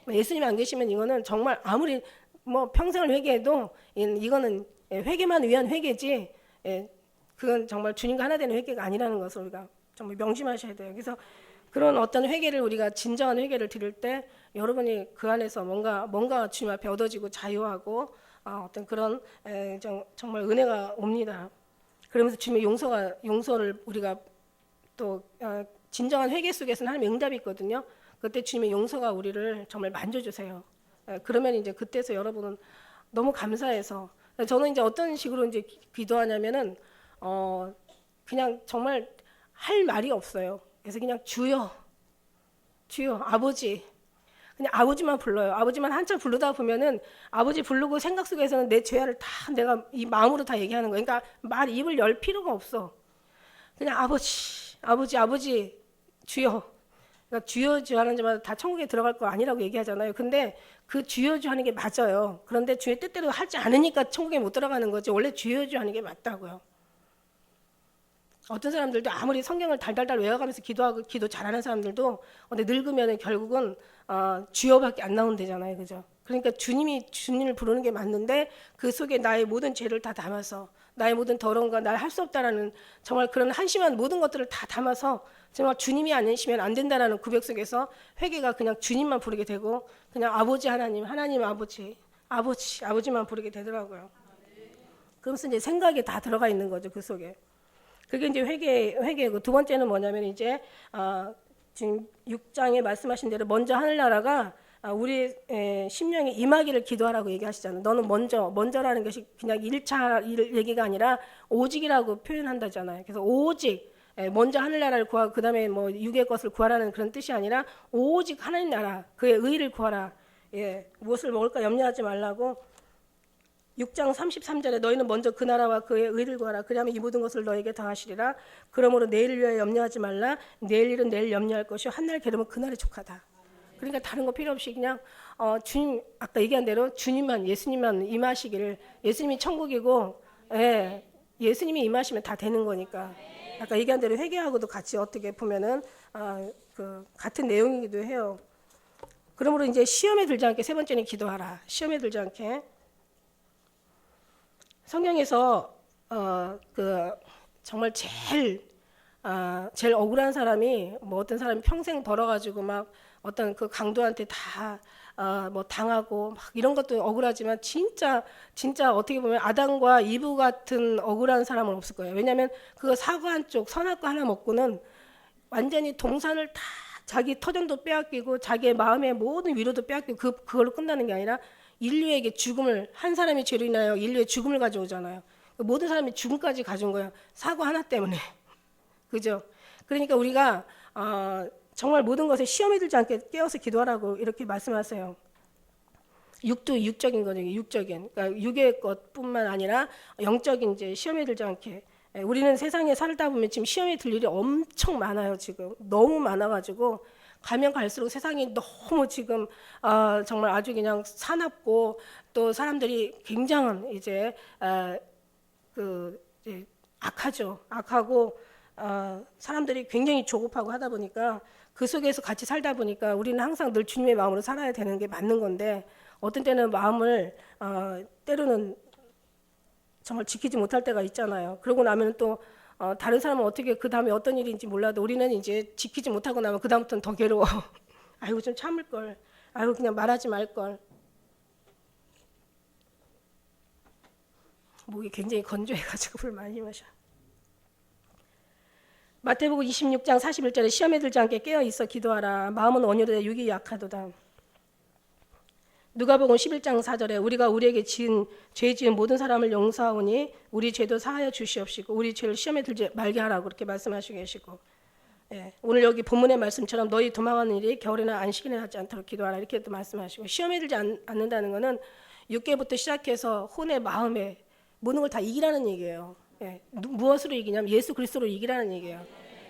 예수님이 안 계시면 이거는 정말 아무리 뭐 평생을 회개해도 이거는 회개만 위한 회개지 그건 정말 주님과 하나 되는 회개가 아니라는 것을 우리가 정말 명심하셔야 돼요. 그래서 그런 어떤 회개를 우리가 진정한 회개를 드릴 때 여러분이 그 안에서 뭔가 주님 앞에 얻어지고 자유하고 어떤 그런 정말 은혜가 옵니다. 그러면서 주님의 용서를 우리가 또 진정한 회개 속에서는 하나님의 응답이 있거든요. 그때 주님의 용서가 우리를 정말 만져주세요. 그러면 이제 그때서 여러분은 너무 감사해서 저는 이제 어떤 식으로 이제 기도하냐면은 그냥 정말 할 말이 없어요. 그래서 그냥 주여 아버지 그냥 아버지만 불러요. 아버지만 한참 부르다 보면은 아버지 부르고 생각 속에서는 내 죄를 다 내가 이 마음으로 다 얘기하는 거예요. 그러니까 입을 열 필요가 없어. 그냥 아버지 주여. 그러니까 주여 하는 자마다 다 천국에 들어갈 거 아니라고 얘기하잖아요. 근데 그 주여 하는 게 맞아요. 그런데 주의 뜻대로 하지 않으니까 천국에 못 들어가는 거지. 원래 주여 하는 게 맞다고요. 어떤 사람들도 아무리 성경을 달달달 외워가면서 기도 잘하는 사람들도 근데 늙으면 결국은 주여밖에 안 나온대잖아요, 그죠? 그러니까 주님을 부르는 게 맞는데 그 속에 나의 모든 죄를 다 담아서 나의 모든 더러움과 날 할 수 없다라는 정말 그런 한심한 모든 것들을 다 담아서 정말 주님이 아니시면 안 된다라는 고백 속에서 회개가 그냥 주님만 부르게 되고 그냥 아버지 하나님 아버지만 부르게 되더라고요. 그러면서 이제 생각이 다 들어가 있는 거죠, 그 속에. 그게 이제 회개고 두 번째는 뭐냐면 이제 지금 6장에 말씀하신 대로 먼저 하늘나라가 우리 심령에 임하기를 기도하라고 얘기하시잖아요. 너는 먼저라는 것이 그냥 1차 얘기가 아니라 오직이라고 표현한다잖아요. 그래서 오직 먼저 하늘나라를 구하고 그 다음에 뭐 육의 것을 구하라는 그런 뜻이 아니라 오직 하나님 나라 그의 의를 구하라. 무엇을 먹을까 염려하지 말라고 6장 33절에 너희는 먼저 그 나라와 그의 의를 구하라. 그리하면 이 모든 것을 너에게 더하시리라. 그러므로 내일을 위하여 염려하지 말라. 내일 일은 내일 염려할 것이요 한날 게으르면 그날이 족하다. 그러니까 다른 거 필요 없이 그냥 주님 아까 얘기한 대로 주님만 예수님만 임하시기를. 예수님이 천국이고 예수님이 임하시면 다 되는 거니까. 아까 얘기한 대로 회개하고도 같이 어떻게 보면은 같은 내용이기도 해요. 그러므로 이제 시험에 들지 않게 세 번째는 기도하라. 시험에 들지 않게. 성경에서 정말 제일 억울한 사람이 뭐 어떤 사람이 평생 벌어가지고 막 어떤 그 강도한테 다 뭐 당하고 막 이런 것도 억울하지만 진짜 어떻게 보면 아담과 이브 같은 억울한 사람은 없을 거예요. 왜냐하면 그 사과 한쪽 선악과 하나 먹고는 완전히 동산을 다 자기 터전도 빼앗기고 자기의 마음의 모든 위로도 빼앗기고 그걸로 끝나는 게 아니라 인류에게 죽음을 한 사람이 죄로 인하여 인류의 죽음을 가져오잖아요. 모든 사람이 죽음까지 가져온 거예요. 사과 하나 때문에. 그죠? 그러니까 우리가 정말 모든 것에 시험에 들지 않게 깨어서 기도하라고 이렇게 말씀하세요. 육도 육적인 거죠. 육적인. 그러니까 육의 것뿐만 아니라 영적인 이제 시험에 들지 않게. 우리는 세상에 살다 보면 지금 시험에 들 일이 엄청 많아요. 지금 너무 많아가지고 가면 갈수록 세상이 너무 지금 정말 아주 그냥 사납고 또 사람들이 굉장한 이제 악하죠. 악하고 사람들이 굉장히 조급하고 하다 보니까 그 속에서 같이 살다 보니까 우리는 항상 늘 주님의 마음으로 살아야 되는 게 맞는 건데 어떤 때는 마음을 때로는 정말 지키지 못할 때가 있잖아요. 그러고 나면 또 다른 사람은 어떻게 그 다음에 어떤 일인지 몰라도 우리는 이제 지키지 못하고 나면 그 다음부터는 더 괴로워. 아이고 좀 참을 걸. 아이고 그냥 말하지 말 걸. 목이 굉장히 건조해가지고 물 많이 마셔. 마태복음 26장 41절에 시험에 들지 않게 깨어 있어 기도하라. 마음은 온유로되 육이 약하도다. 누가복음 11장 4절에 우리가 우리에게 죄 지은 모든 사람을 용서하오니 우리 죄도 사하여 주시옵시고 우리 죄를 시험에 들지 말게 하라고 그렇게 말씀하시고 계시고, 예, 오늘 여기 본문의 말씀처럼 너희 도망하는 일이 겨울이나 안식일에 하지 않도록 기도하라 이렇게 또 말씀하시고, 시험에 들지 않는다는 것은 육계부터 시작해서 혼의 마음에 모든 걸 다 이기라는 얘기예요. 예, 무엇으로 이기냐면 예수 그리스도로 이기라는 얘기예요.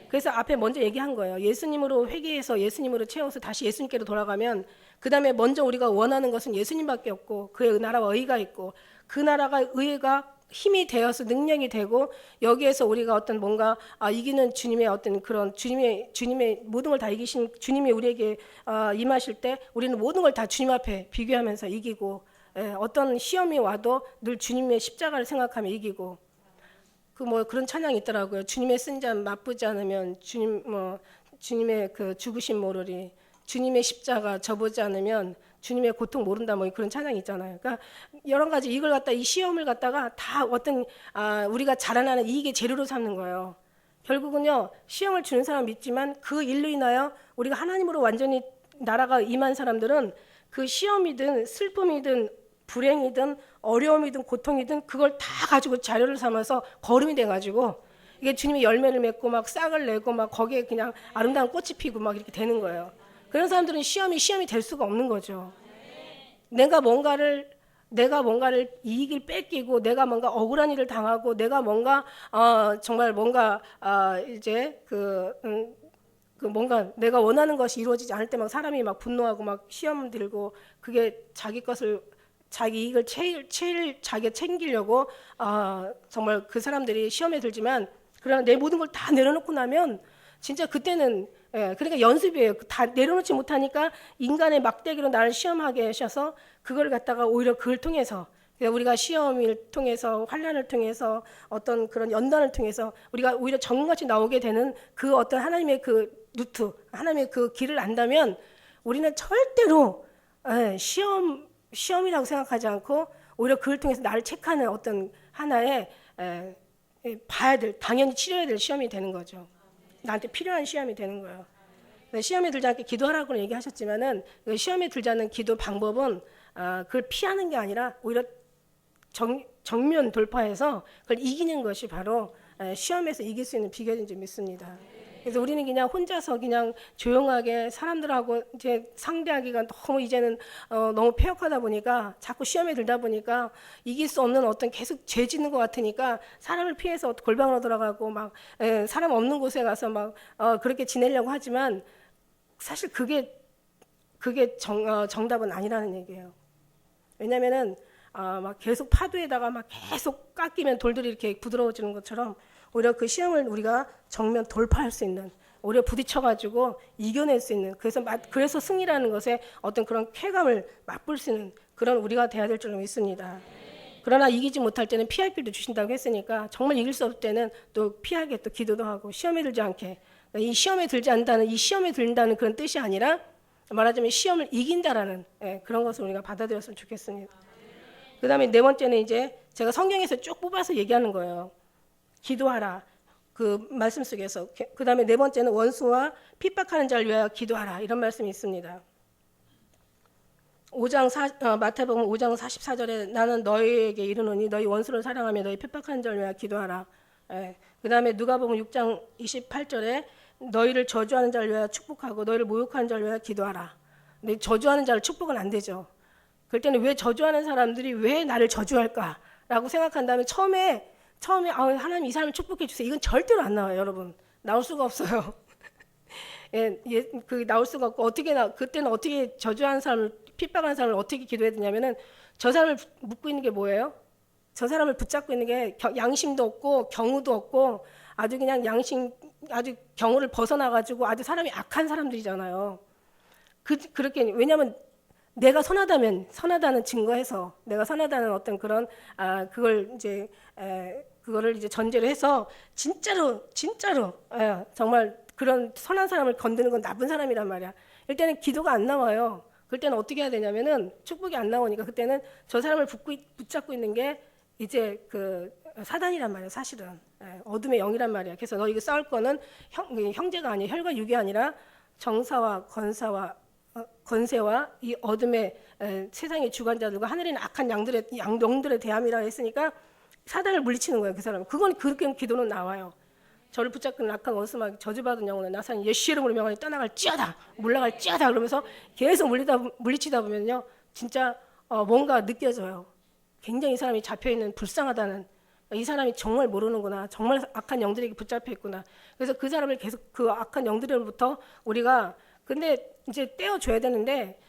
그래서 앞에 먼저 얘기한 거예요. 예수님으로 회개해서 예수님으로 채워서 다시 예수님께로 돌아가면 그 다음에 먼저 우리가 원하는 것은 예수님밖에 없고 그의 나라와 의가 있고 그 나라가 의가 힘이 되어서 능력이 되고 여기에서 우리가 어떤 뭔가 이기는 주님의 어떤 그런 주님의 모든 걸 다 이기신 주님이 우리에게 임하실 때 우리는 모든 걸 다 주님 앞에 비교하면서 이기고, 어떤 시험이 와도 늘 주님의 십자가를 생각하며 이기고, 그런 찬양이 있더라고요. 주님의 쓴 잔 맛보지 않으면 주님의 그 죽으심 모르리. 주님의 십자가 져보지 않으면 주님의 고통 모른다. 그런 찬양이 있잖아요. 그러니까 여러 가지 이걸 갖다 이 시험을 갖다가 다 어떤 우리가 자라나는 이익의 재료로 삼는 거예요. 결국은요 시험을 주는 사람 믿지만 그 일로 인하여 우리가 하나님으로 완전히 나라가 임한 사람들은 그 시험이든 슬픔이든 불행이든 어려움이든 고통이든 그걸 다 가지고 자료를 삼아서 거름이 돼가지고 이게 주님이 열매를 맺고 막 싹을 내고 막 거기에 그냥 아름다운 꽃이 피고 막 이렇게 되는 거예요. 그런 사람들은 시험이 될 수가 없는 거죠. 내가 뭔가를 이익을 뺏기고 내가 뭔가 억울한 일을 당하고 내가 뭔가 정말 뭔가 이제 뭔가 내가 원하는 것이 이루어지지 않을 때 막 사람이 막 분노하고 막 시험 들고 그게 자기 이익을 자기가 챙기려고 정말 그 사람들이 시험에 들지만 그러나 내 모든 걸 다 내려놓고 나면 진짜 그때는 그러니까 연습이에요. 다 내려놓지 못하니까 인간의 막대기로 나를 시험하게 하셔서 그걸 갖다가 오히려 그걸 통해서 우리가 시험을 통해서 환난을 통해서 어떤 그런 연단을 통해서 우리가 오히려 정같이 나오게 되는 그 어떤 하나님의 그 루트, 하나님의 그 길을 안다면 우리는 절대로 시험이라고 생각하지 않고 오히려 그걸 통해서 나를 체크하는 어떤 하나의 봐야 될, 당연히 치료해야 될 시험이 되는 거죠. 나한테 필요한 시험이 되는 거예요. 시험에 들지 않게 기도하라고 얘기하셨지만은 시험에 들지 않는 기도 방법은 그걸 피하는 게 아니라 오히려 정면 돌파해서 그걸 이기는 것이 바로 시험에서 이길 수 있는 비결인 줄 믿습니다. 그래서 우리는 그냥 혼자서 그냥 조용하게 사람들하고 이제 상대하기가 너무 이제는 너무 폐역하다 보니까 자꾸 시험에 들다 보니까 이길 수 없는 어떤 계속 죄 짓는 것 같으니까 사람을 피해서 골방으로 들어가고 막 사람 없는 곳에 가서 막 그렇게 지내려고 하지만 사실 그게 정답은 아니라는 얘기예요. 왜냐면은 막 계속 파도에다가 막 계속 깎이면 돌들이 이렇게 부드러워지는 것처럼 오히려 그 시험을 우리가 정면 돌파할 수 있는, 오히려 부딪혀가지고 이겨낼 수 있는, 그래서 승리라는 것에 어떤 그런 쾌감을 맛볼 수 있는 그런 우리가 돼야 될 줄로 믿습니다. 그러나 이기지 못할 때는 피할 길도 주신다고 했으니까 정말 이길 수 없을 때는 또 피하게 또 기도도 하고 시험에 들지 않게, 이 시험에 들지 않는다는 이 시험에 들다는 그런 뜻이 아니라 말하자면 시험을 이긴다라는 그런 것을 우리가 받아들였으면 좋겠습니다. 그 다음에 네 번째는 이제 제가 성경에서 쭉 뽑아서 얘기하는 거예요. 기도하라. 그 말씀 속에서. 그 다음에 네 번째는 원수와 핍박하는 자를 위하여 기도하라. 이런 말씀이 있습니다. 마태복음 5장 44절에 나는 너희에게 이르노니 너희 원수를 사랑하며 너희 핍박하는 자를 위하여 기도하라. 그 다음에 누가복음 6장 28절에 너희를 저주하는 자를 위하여 축복하고 너희를 모욕하는 자를 위하여 기도하라. 근데 저주하는 자를 축복은 안 되죠. 그럴 때는 왜 저주하는 사람들이 왜 나를 저주할까라고 생각한다면 처음에 하나님 이 사람을 축복해 주세요. 이건 절대로 안 나와요, 여러분. 나올 수가 없어요. 나올 수가 없고 그때는 어떻게 저주하는 사람을 핍박하는 사람을 어떻게 기도해야 되냐면은 저 사람을 묶고 있는 게 뭐예요? 저 사람을 붙잡고 있는 게 양심도 없고 경우도 없고 아주 그냥 아주 경우를 벗어나가지고 아주 사람이 악한 사람들이잖아요. 그렇게 왜냐하면 내가 선하다는 증거해서 내가 선하다는 어떤 그런 그걸 이제 그거를 이제 전제로 해서 진짜로 정말 그런 선한 사람을 건드는 건 나쁜 사람이란 말이야. 일단은 기도가 안 나와요. 그럴 때는 어떻게 해야 되냐면은 축복이 안 나오니까 그때는 저 사람을 붙잡고 있는 게 이제 그 사단이란 말이야. 사실은 어둠의 영이란 말이야. 그래서 너 이거 싸울 거는 형제가 아니야. 혈과 육이 아니라 정사와 건세와 이 어둠의 세상의 주관자들과 하늘에 있는 악한 영들의 대함이라 했으니까 사단을 물리치는 거예요. 그 사람은. 그건 그렇게 기도는 나와요. 저를 붙잡는 악한 원수막 저주받은 영혼은 나사는 예수 이름으로 명하니 떠나갈지어다 물러갈지어다 그러면서 계속 물리치다 보면요 진짜 뭔가 느껴져요. 굉장히 이 사람이 잡혀있는 불쌍하다는, 이 사람이 정말 모르는구나, 정말 악한 영들에게 붙잡혀 있구나. 그래서 그 사람을 계속 그 악한 영들로부터 우리가 근데 이제 떼어줘야 되는데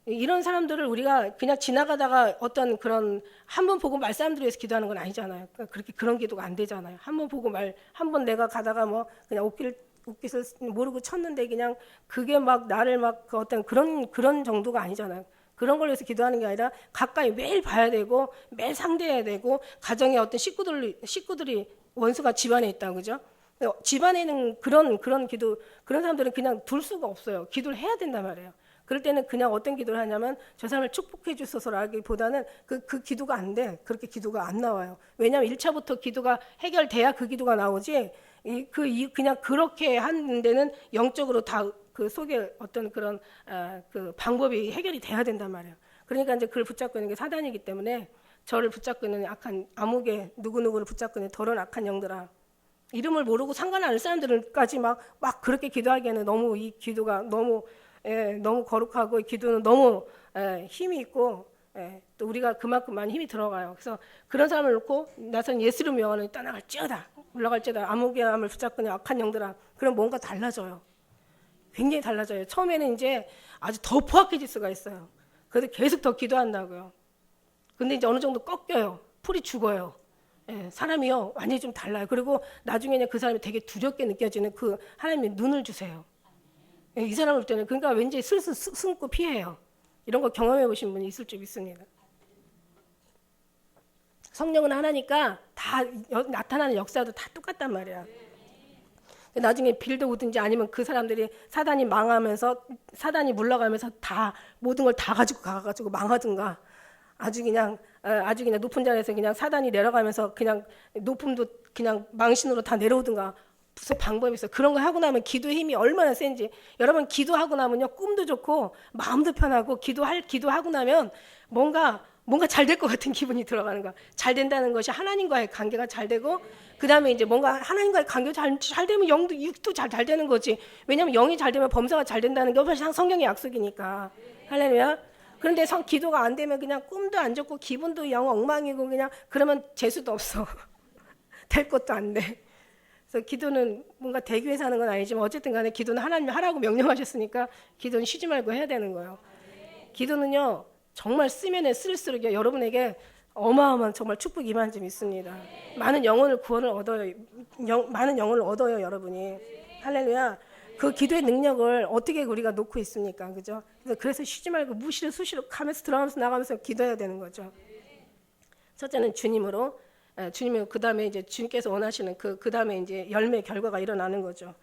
이런 사람들을 우리가 그냥 지나가다가 어떤 그런 한 번 보고 말싸움들을 위해서 기도하는 건 아니잖아요. 그렇게 그런 기도가 안 되잖아요. 한 번 보고 한 번 내가 가다가 뭐 그냥 옷깃을 모르고 쳤는데 그냥 그게 막 나를 막 그 어떤 그런 정도가 아니잖아요. 그런 걸 위해서 기도하는 게 아니라 가까이 매일 봐야 되고 매일 상대해야 되고 가정에 어떤 식구들이 원수가 집안에 있다 그죠? 집안에는 그런 기도 그런 사람들은 그냥 둘 수가 없어요. 기도를 해야 된단 말이에요. 그럴 때는 그냥 어떤 기도를 하냐면 저 사람을 축복해 주소서라기보다는 그 기도가 안 돼. 그렇게 기도가 안 나와요. 왜냐하면 1차부터 기도가 해결돼야 그 기도가 나오지 그냥 그렇게 하는 데는 영적으로 다 그 속에 어떤 그런 그 방법이 해결이 돼야 된단 말이에요. 그러니까 이제 그걸 붙잡고 있는 게 사단이기 때문에 저를 붙잡고 있는 악한 암흑의 누구누구를 붙잡고 있는 더러운 악한 영들아 이름을 모르고 상관 안 할 사람들까지 막 그렇게 기도하기에는 너무 이 기도가 너무 거룩하고 이 기도는 너무 힘이 있고 또 우리가 그만큼 많이 힘이 들어가요. 그래서 그런 사람을 놓고 나선 예수를 명하는 떠나갈지어다 물러갈지어다 암흑의 암을 붙잡고 있는 악한 영들아 그럼 뭔가 달라져요. 굉장히 달라져요. 처음에는 이제 아주 더 포악해질 수가 있어요. 그래서 계속 더 기도한다고요. 근데 이제 어느 정도 꺾여요. 풀이 죽어요. 사람이요 완전히 좀 달라요. 그리고 나중에는 그 사람이 되게 두렵게 느껴지는 그 하나님의 눈을 주세요. 이 사람을 볼 때는 그러니까 왠지 슬슬 숨고 피해요. 이런 거 경험해 보신 분이 있을 줄 믿습니다. 성령은 하나니까 다 나타나는 역사도 다 똑같단 말이야. 나중에 빌드 오든지 아니면 그 사람들이 사단이 물러가면서 다 모든 걸 다 가지고 가가지고 망하든가 아주 그냥 높은 자리에서 그냥 사단이 내려가면서 그냥 높음도 그냥 망신으로 다 내려오든가 무슨 방법이 있어. 그런 거 하고 나면 기도의 힘이 얼마나 센지. 여러분 기도하고 나면요 꿈도 좋고 마음도 편하고 기도하고 나면 뭔가 잘 될 것 같은 기분이 들어가는 거야. 잘 된다는 것이 하나님과의 관계가 잘 되고 그 다음에 이제 뭔가 하나님과의 관계가 잘 되면 육도 잘 되는 거지. 왜냐하면 영이 잘 되면 범사가 잘 된다는 게 성경의 약속이니까. 할렐루야. 그런데 기도가 안 되면 그냥 꿈도 안 좋고 기분도 영 엉망이고 그냥 그러면 재수도 없어. 될 것도 안 돼. 그래서 기도는 뭔가 대기 위해서 하는 건 아니지만 어쨌든 간에 기도는 하나님이 하라고 명령하셨으니까 기도는 쉬지 말고 해야 되는 거예요. 기도는요 정말 쓰면 쓸수록 여러분에게 어마어마한 정말 축복이 임한 점 있습니다. 많은 영혼을 얻어요. 많은 영혼을 얻어요 여러분이. 할렐루야. 그 기도의 능력을 어떻게 우리가 놓고 있습니까? 그죠? 그래서 쉬지 말고 무시를 수시로 가면서 들어가면서 나가면서 기도해야 되는 거죠. 첫째는 주님으로 그 다음에 이제 주님께서 원하시는 그 다음에 이제 열매 결과가 일어나는 거죠.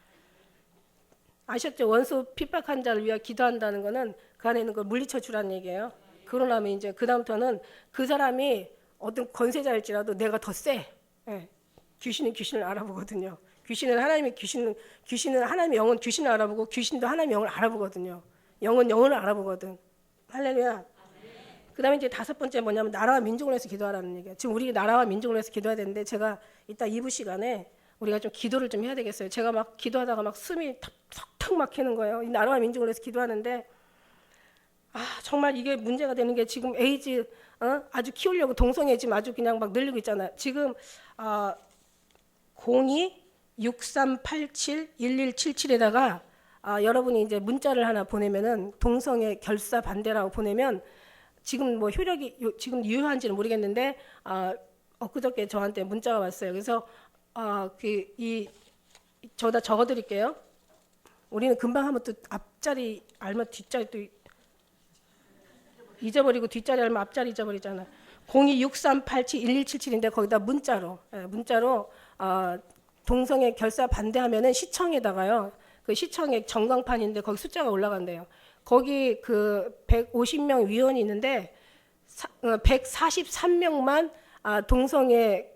아셨죠? 원수 핍박한 자를 위하여 기도한다는 거는 그 안에 있는 걸 물리쳐 주라는 얘기예요. 그러고 나면 이제 그 다음부터는 그 사람이 어떤 권세자일지라도 내가 더 세. 귀신은 귀신을 알아보거든요. 귀신은 하나님의 영은 귀신을 알아보고 귀신도 하나님의 영을 알아보거든요. 영은 영을 알아보거든. 할렐루야. 그 다음에 이제 다섯 번째 뭐냐면 나라와 민족을 위해서 기도하라는 얘기예요. 지금 우리 나라와 민족을 위해서 기도해야 되는데 제가 이따 2부 시간에 우리가 좀 기도를 좀 해야 되겠어요. 제가 막 기도하다가 막 숨이 턱턱 막히는 거예요. 이 나라와 민족을 위해서 기도하는데 정말 이게 문제가 되는 게 지금 에이즈 아주 키우려고 동성애 지금 아주 그냥 막 늘리고 있잖아요. 지금 02-6387-1177에다가 여러분이 이제 문자를 하나 보내면은 동성애 결사 반대라고 보내면 지금 뭐 효력이 지금 유효한지는 모르겠는데 엊그저께 저한테 문자가 왔어요. 그래서 이 저다 적어드릴게요. 우리는 금방 하면 또 앞자리 알면 뒷자리 또 잊어버리고 뒷자리 알면 앞자리 잊어버리잖아. 0263871177인데 거기다 문자로 동성애 결사 반대하면은 시청에다가요. 그 시청에 전광판인데 거기 숫자가 올라간대요. 거기 그 150명 위원이 있는데 143명만 동성애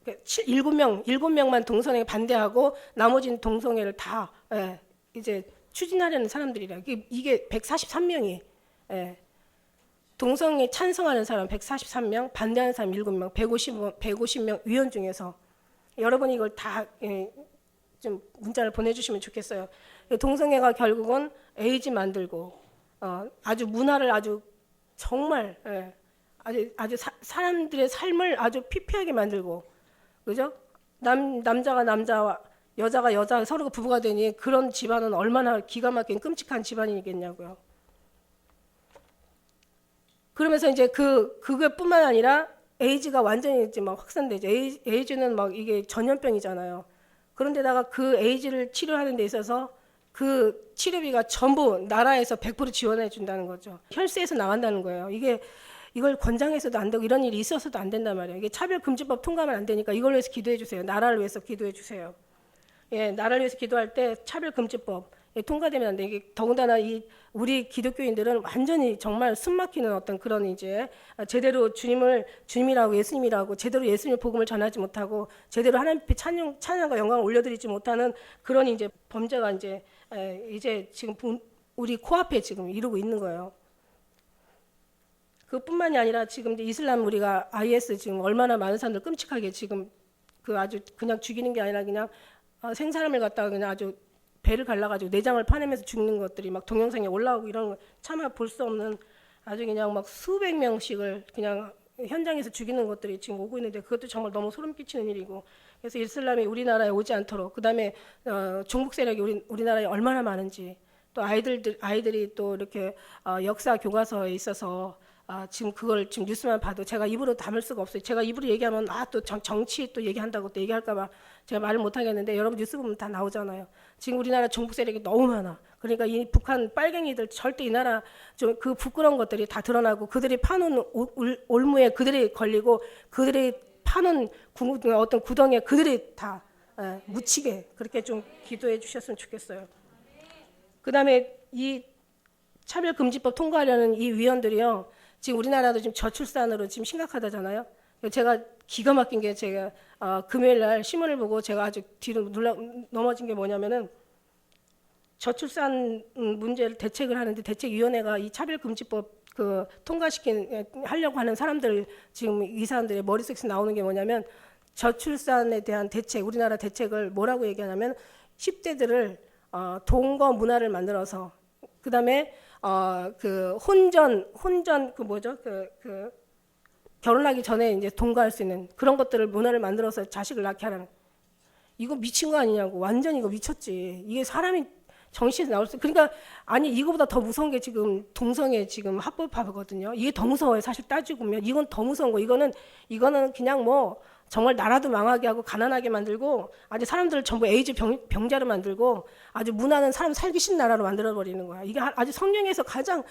7명만 동성애 반대하고 나머지는 동성애를 다 이제 추진하려는 사람들이라. 이게 143명이 동성애 찬성하는 사람 143명, 반대하는 사람 7명, 150명 위원 중에서 여러분이 이걸 다 좀 문자를 보내주시면 좋겠어요. 동성애가 결국은 에이즈 만들고 아주 문화를 아주 정말 아주 사람들의 삶을 아주 피폐하게 만들고, 그죠? 남자가 남자와 여자가 여자 서로가 부부가 되니 그런 집안은 얼마나 기가 막힌 끔찍한 집안이겠냐고요. 그러면서 이제 그것뿐만 아니라 에이즈가 완전히 이제 막 확산되죠. 에이즈는 막 이게 전염병이잖아요. 그런데다가 그 에이즈를 치료하는 데 있어서 그 치료비가 전부 나라에서 100% 지원해 준다는 거죠. 혈세에서 나간다는 거예요. 이걸 권장해서도 안 되고 이런 일이 있어서도 안 된단 말이에요. 이게 차별금지법 통과하면 안 되니까 이걸 위해서 기도해 주세요. 나라를 위해서 기도해 주세요. 나라를 위해서 기도할 때 차별금지법 통과되면 안 돼. 이게 더군다나 우리 기독교인들은 완전히 정말 숨막히는 어떤 그런 이제 제대로 주님이라고 예수님이라고 제대로 예수님의 복음을 전하지 못하고 제대로 하나님 앞에 찬양과 영광을 올려드리지 못하는 그런 이제 범죄가 이제 지금 우리 코앞에 지금 이루고 있는 거예요. 그뿐만이 아니라 지금 이제 이슬람 우리가 IS 지금 얼마나 많은 사람들 끔찍하게 지금 그 아주 그냥 죽이는 게 아니라 그냥 생사람을 갖다가 그냥 아주 배를 갈라가지고 내장을 파내면서 죽는 것들이 막 동영상에 올라오고 이런 거 차마 볼 수 없는 아주 그냥 막 수백 명씩을 그냥 현장에서 죽이는 것들이 지금 오고 있는데 그것도 정말 너무 소름 끼치는 일이고, 그래서 이슬람이 우리나라에 오지 않도록, 그다음에 종북 세력이 우리나라에 얼마나 많은지, 또 아이들이 또 이렇게 역사 교과서에 있어서 지금 그걸 지금 뉴스만 봐도 제가 입으로 담을 수가 없어요. 제가 입으로 얘기하면 또 정치 또 얘기한다고 또 얘기할까봐 제가 말을 못 하겠는데 여러분 뉴스 보면 다 나오잖아요. 지금 우리나라 종북 세력이 너무 많아. 그러니까 이 북한 빨갱이들 절대 이 나라 좀 그 부끄러운 것들이 다 드러나고 그들이 파는 올무에 그들이 걸리고 그들이 파는 어떤 구덩이에 그들이 다 묻히게 그렇게 좀 기도해 주셨으면 좋겠어요. 그다음에 이 차별금지법 통과하려는 이 위원들이요. 지금 우리나라도 지금 저출산으로 지금 심각하다잖아요. 제가 기가 막힌 게 제가 금요일 날 신문을 보고 제가 아주 뒤로 넘어진 게 뭐냐면은 저출산 문제를 대책을 하는데 대책위원회가 이 차별금지법 하려고 하는 사람들 지금 이 사람들의 머릿속에서 나오는 게 뭐냐면 저출산에 대한 대책, 우리나라 대책을 뭐라고 얘기하냐면 10대들을 동거 문화를 만들어서 그다음에 그 혼전 결혼하기 전에 이제 동거할 수 있는 그런 것들을 문화를 만들어서 자식을 낳게 하라는. 이거 미친 거 아니냐고. 완전 이거 미쳤지. 이게 사람이 정신에서 나올 수. 그러니까 아니 이거보다 더 무서운 게 지금 동성애 지금 합법화거든요. 이게 더 무서워요. 사실 따지고 보면 이건 더 무서운 거. 이거는 그냥 뭐 정말 나라도 망하게 하고 가난하게 만들고 아주 사람들을 전부 에이즈 병자로 만들고 아주 문화는 사람 살기 싫은 나라로 만들어버리는 거야. 이게 아주 성령에서 가장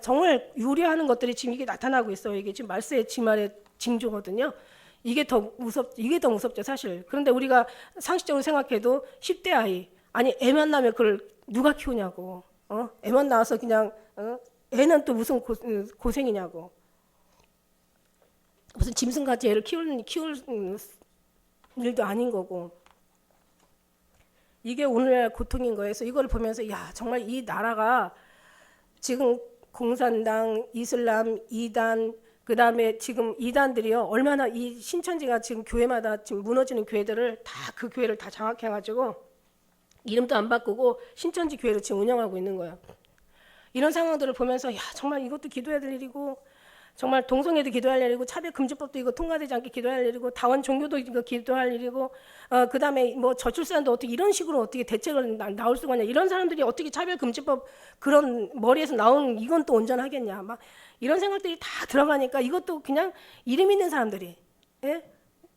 정말 유리하는 것들이 지금 이게 나타나고 있어요. 이게 지금 말세의 지말의 징조거든요. 이게 더 무섭죠 사실. 그런데 우리가 상식적으로 생각해도 10대 아이 아니 애만 나면 그걸 누가 키우냐고. 애만 나와서 그냥 애는 또 무슨 고생이냐고. 무슨 짐승같이 애를 키울 일도 아닌 거고. 이게 오늘날 고통인 거예요. 그래서 이걸 보면서 야 정말 이 나라가 지금 공산당, 이슬람, 이단 그다음에 지금 이단들이요 얼마나 이 신천지가 지금 교회마다 지금 무너지는 교회들을 다 그 교회를 다 장악해가지고 이름도 안 바꾸고 신천지 교회를 지금 운영하고 있는 거예요. 이런 상황들을 보면서 야 정말 이것도 기도해야 될 일이고 정말 동성애도 기도할 일이고 차별금지법도 이거 통과되지 않게 기도할 일이고 다원 종교도 이거 기도할 일이고 그다음에 뭐 저출산도 어떻게 이런 식으로 어떻게 대책을 나올 수가 있냐. 이런 사람들이 어떻게 차별금지법 그런 머리에서 나온 이건 또 온전하겠냐. 막 이런 생각들이 다 들어가니까 이것도 그냥 이름 있는 사람들이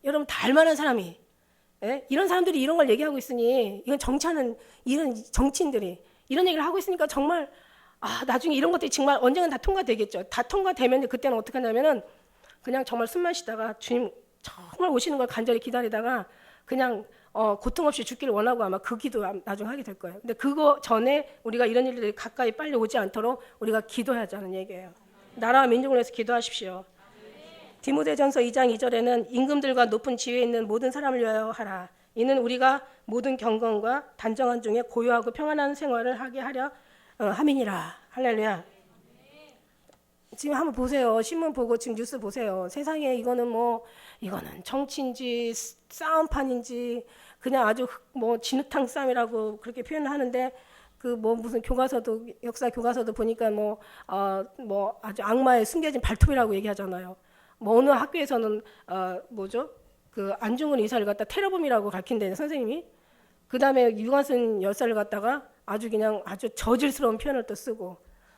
여러분 다 알만한 사람이 예? 이런 사람들이 이런 걸 얘기하고 있으니 이건 정치하는 이런 정치인들이 이런 얘기를 하고 있으니까 정말 나중에 이런 것들이 정말 언젠간 다 통과되겠죠. 다 통과되면 그때는 어떻게 하냐면은 그냥 정말 숨만 쉬다가 주님 정말 오시는 걸 간절히 기다리다가 그냥 고통 없이 죽기를 원하고 아마 그 기도 나중에 하게 될 거예요. 근데 그거 전에 우리가 이런 일들이 가까이 빨리 오지 않도록 우리가 기도하자는 얘기예요. 나라와 민족을 위해서 기도하십시오. 디모데전서 2장 2절에는 임금들과 높은 지위에 있는 모든 사람을 위하여 하라. 이는 우리가 모든 경건과 단정한 중에 고요하고 평안한 생활을 하게 하려 함이니라. 할렐루야. 지금 한번 보세요. 신문 보고 지금 뉴스 보세요. 세상에 이거는 정치인지 싸움판인지 그냥 아주 진흙탕 싸움이라고 그렇게 표현을 하는데 무슨 교과서도 역사 교과서도 보니까 아주 악마의 숨겨진 발톱이라고 얘기하잖아요. 어느 학교에서는 안중근 의사를 갖다 테러범이라고 가르친다는 선생님이 그다음에 유관순 열사를 갖다가 아주 저질스러운 표현을 또 쓰고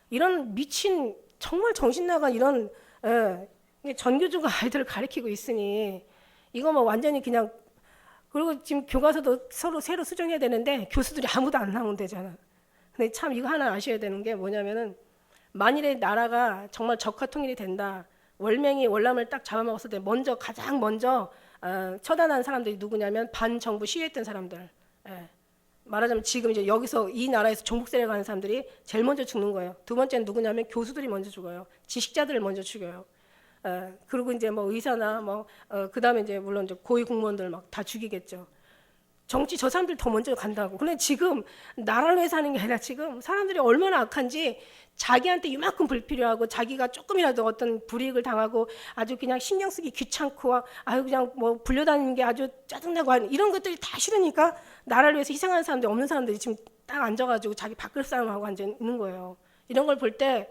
이런 미친 정말 정신 나간 이런 전교조가 아이들을 가르치고 있으니 이거 완전히 그냥 그리고 지금 교과서도 서로 새로 수정해야 되는데 교수들이 아무도 안 나오면 되잖아. 근데 참 이거 하나 아셔야 되는 게 뭐냐면은 만일에 나라가 정말 적화 통일이 된다. 월맹이 월남을 딱 잡아먹었을 때 가장 먼저 처단한 사람들이 누구냐면 반정부 시위했던 사람들. 말하자면 지금 이제 여기서 이 나라에서 종북 세력하는 사람들이 제일 먼저 죽는 거예요. 두 번째는 누구냐면 교수들이 먼저 죽어요. 지식자들을 먼저 죽여요. 그리고 이제 의사나 그다음에 이제 물론 이제 고위 공무원들 막 다 죽이겠죠. 정치 저 사람들 더 먼저 간다고. 근데 지금 나라를 위해서 하는 게 아니라 지금 사람들이 얼마나 악한지 자기한테 이만큼 불필요하고 자기가 조금이라도 어떤 불이익을 당하고 아주 그냥 신경 쓰기 귀찮고 그냥 불려다니는 게 아주 짜증나고 하는 이런 것들이 다 싫으니까 나라를 위해서 희생하는 사람들이 없는 사람들이 지금 딱 앉아가지고 자기 밥그릇 싸움하고 앉아 있는 거예요. 이런 걸 볼 때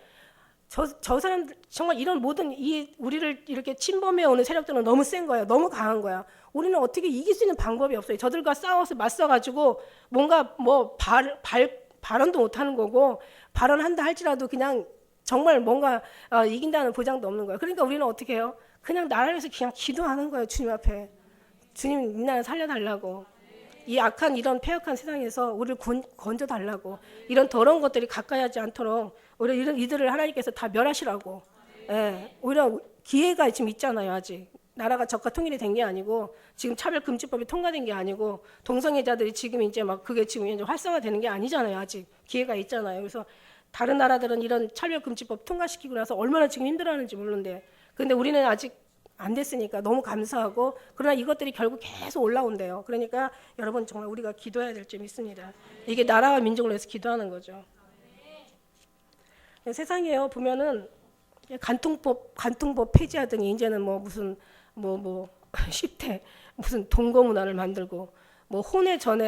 저 사람들 정말 이런 모든 우리를 이렇게 침범해 오는 세력들은 너무 센 거예요. 너무 강한 거야. 우리는 어떻게 이길 수 있는 방법이 없어요. 저들과 싸워서 맞서가지고 뭔가 발언도 못 하는 거고 발언한다 할지라도 그냥 정말 뭔가 이긴다는 보장도 없는 거예요. 그러니까 우리는 어떻게 해요? 그냥 나라를 위해서 그냥 기도하는 거예요. 주님 앞에. 주님 이 나라 살려달라고. 이 악한 이런 폐역한 세상에서 우리를 건져달라고. 이런 더러운 것들이 가까이 하지 않도록 오히려 이들을 하나님께서 다 멸하시라고. 오히려 기회가 지금 있잖아요. 아직. 나라가 적화 통일이 된 게 아니고 지금 차별금지법이 통과된 게 아니고 동성애자들이 지금 이제 그게 지금 이제 활성화되는 게 아니잖아요. 아직 기회가 있잖아요. 그래서 다른 나라들은 이런 차별금지법 통과시키고 나서 얼마나 지금 힘들어하는지 모르는데 근데 우리는 아직 안 됐으니까 너무 감사하고 그러나 이것들이 결국 계속 올라온대요. 그러니까 여러분 정말 우리가 기도해야 될 점이 있습니다. 이게 나라와 민족을 위해서 기도하는 거죠. 세상에요 보면은 간통법 폐지하더니 이제는 무슨 10대 무슨 동거 문화를 만들고 혼전에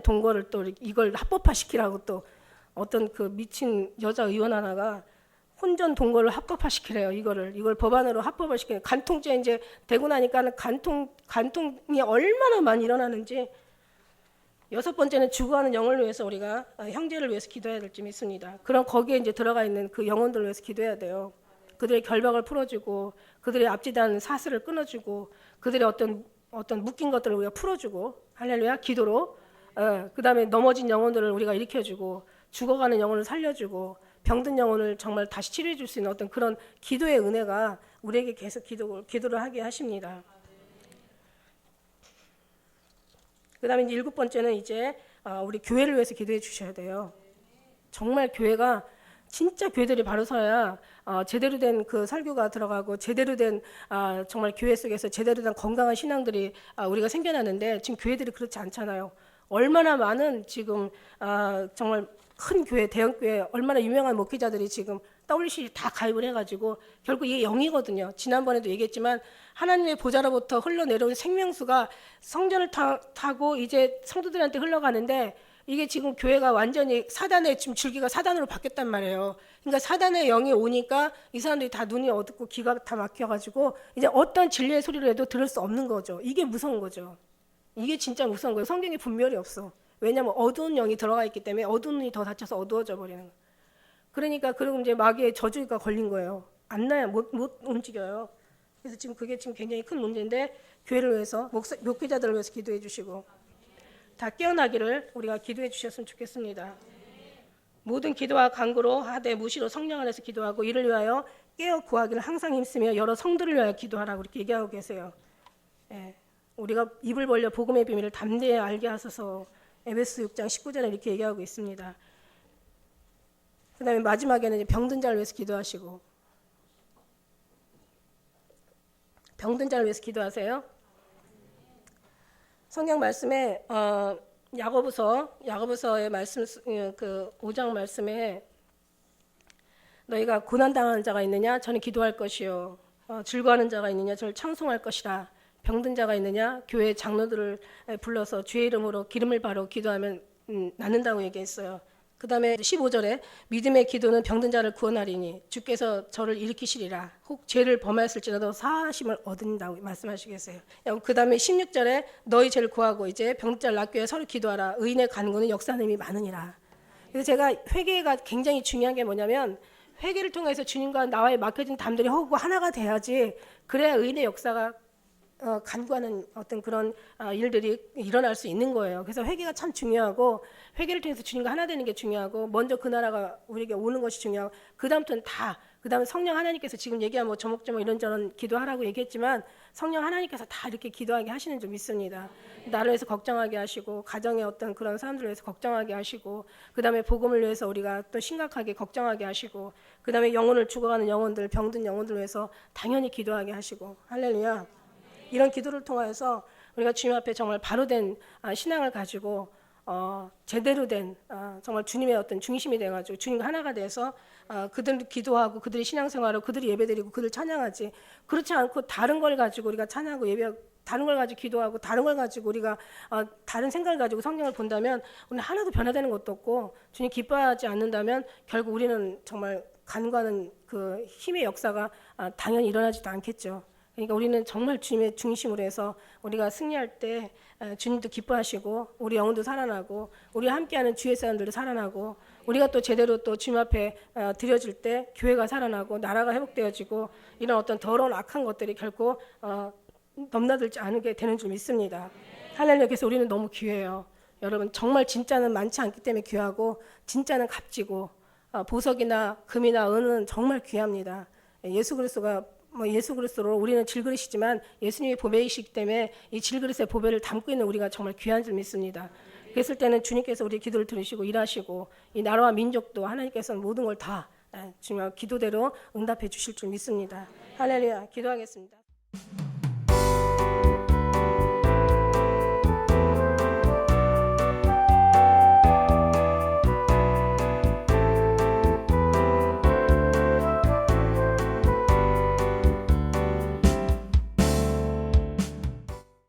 동거를 또 이걸 합법화시키라고 또 어떤 그 미친 여자 의원 하나가 혼전 동거를 합법화시키래요. 이걸 법안으로 합법을 시키는 간통죄 이제 되고 나니까는 간통이 얼마나 많이 일어나는지. 여섯 번째는 죽어가는 영혼을 위해서 우리가 형제를 위해서 기도해야 될 점이 있습니다. 그럼 거기에 이제 들어가 있는 그 영혼들을 위해서 기도해야 돼요. 그들의 결박을 풀어주고 그들의 앞지단 사슬을 끊어주고 그들의 어떤 묶인 것들을 우리가 풀어주고 할렐루야 기도로 그다음에 넘어진 영혼들을 우리가 일으켜주고 죽어가는 영혼을 살려주고 병든 영혼을 정말 다시 치료해 줄 수 있는 어떤 그런 기도의 은혜가 우리에게 계속 기도를 하게 하십니다. 그다음에 이제 일곱 번째는 이제 우리 교회를 위해서 기도해 주셔야 돼요. 정말 교회가 진짜 교회들이 바로 서야 제대로 된 그 설교가 들어가고 제대로 된 정말 교회 속에서 제대로 된 건강한 신앙들이 우리가 생겨나는데 지금 교회들이 그렇지 않잖아요. 얼마나 많은 지금 정말 큰 교회, 대형 교회 얼마나 유명한 목회자들이 지금 WC 다 가입을 해가지고 결국 이게 영이거든요. 지난번에도 얘기했지만 하나님의 보좌로부터 흘러내려온 생명수가 성전을 타고 이제 성도들한테 흘러가는데 이게 지금 교회가 완전히 사단의 지금 줄기가 사단으로 바뀌었단 말이에요. 그러니까 사단의 영이 오니까 이 사람들이 다 눈이 어둡고 귀가 다 막혀가지고 이제 어떤 진리의 소리를 해도 들을 수 없는 거죠. 이게 무서운 거죠. 이게 진짜 무서운 거예요. 성경에 분별이 없어. 왜냐하면 어두운 영이 들어가 있기 때문에 어두운 눈이 더 닫혀서 어두워져 버리는 거예요. 그러니까 그리고 이제 마귀의 저주가 걸린 거예요. 안 나요. 못 움직여요. 그래서 지금 그게 지금 굉장히 큰 문제인데 교회를 위해서 목회자들을 위해서 기도해 주시고 다 깨어나기를 우리가 기도해 주셨으면 좋겠습니다. 모든 기도와 간구로 하되 무시로 성령 안에서 기도하고 이를 위하여 깨어 구하기를 항상 힘쓰며 여러 성들을 위하여 기도하라고 이렇게 얘기하고 계세요. 예, 우리가 입을 벌려 복음의 비밀을 담대히 알게 하소서. 에베소 6장 19절에 이렇게 얘기하고 있습니다. 그 다음에 마지막에는 이제 병든 자를 위해서 기도하시고 병든 자를 위해서 기도하세요. 성경 말씀에 야고보서의 말씀 그 5장 말씀에 너희가 고난 당하는 자가 있느냐 저는 기도할 것이요 즐거워하는 자가 있느냐 저를 찬송할 것이라. 병든 자가 있느냐 교회 장로들을 불러서 주의 이름으로 기름을 바르고 기도하면 낫는다고 얘기했어요. 그 다음에 15절에 믿음의 기도는 병든 자를 구원하리니 주께서 저를 일으키시리라. 혹 죄를 범하였을지라도 사하심을 얻는다고 말씀하시겠어요. 그 다음에 16절에 너희 죄를 구하고 이제 병든 자를 낫게 서로 기도하라. 의인의 간구는 역사하는 힘이 많으니라. 그래서 제가 회개가 굉장히 중요한 게 뭐냐면 회개를 통해서 주님과 나와의 막혀진 담들이 허구고 하나가 돼야지 그래야 의인의 역사가 간구하는 어떤 그런 일들이 일어날 수 있는 거예요. 그래서 회개가 참 중요하고 회개를 통해서 주님과 하나 되는 게 중요하고 먼저 그 나라가 우리에게 오는 것이 중요하고 그 다음부터는 그 다음에 성령 하나님께서 지금 얘기한 뭐 저목저목 이런저런 기도하라고 얘기했지만 성령 하나님께서 다 이렇게 기도하게 하시는 줄 믿습니다. 나를 위해서 걱정하게 하시고 가정의 어떤 그런 사람들을 위해서 걱정하게 하시고 그 다음에 복음을 위해서 우리가 또 심각하게 걱정하게 하시고 그 다음에 영혼을 죽어가는 영혼들 병든 영혼들 위해서 당연히 기도하게 하시고 할렐루야. 이런 기도를 통해서 우리가 주님 앞에 정말 바로 된 신앙을 가지고 제대로 된 정말 주님의 어떤 중심이 돼가지고 주님과 하나가 돼서 그들도 기도하고 그들이 신앙생활하고 그들이 예배드리고 그들 찬양하지 그렇지 않고 다른 걸 가지고 우리가 찬양하고 예배하고 다른 걸 가지고 기도하고 다른 걸 가지고 우리가 다른 생각을 가지고 성경을 본다면 우리는 하나도 변화되는 것도 없고 주님 기뻐하지 않는다면 결국 우리는 정말 간과하는 그 힘의 역사가 당연히 일어나지도 않겠죠. 그러니까 우리는 정말 주님의 중심으로 해서 우리가 승리할 때 주님도 기뻐하시고 우리 영혼도 살아나고 우리와 함께하는 주의 사람들도 살아나고 우리가 또 제대로 또 주님 앞에 드려질 때 교회가 살아나고 나라가 회복되어지고 이런 어떤 더러운 악한 것들이 결코 넘나들지 않게 되는 줄 믿습니다. 할렐루야. 그래서 우리는 너무 귀해요. 여러분 정말 진짜는 많지 않기 때문에 귀하고 진짜는 값지고 보석이나 금이나 은은 정말 귀합니다. 예수 그리스도로 우리는 질그릇이지만 예수님이 보배이시기 때문에 이 질그릇의 보배를 담고 있는 우리가 정말 귀한 줄 믿습니다. 그랬을 때는 주님께서 우리 기도를 들으시고 일하시고 이 나라와 민족도 하나님께서는 모든 걸 다 주님 기도대로 응답해 주실 줄 믿습니다. 할렐루야. 기도하겠습니다.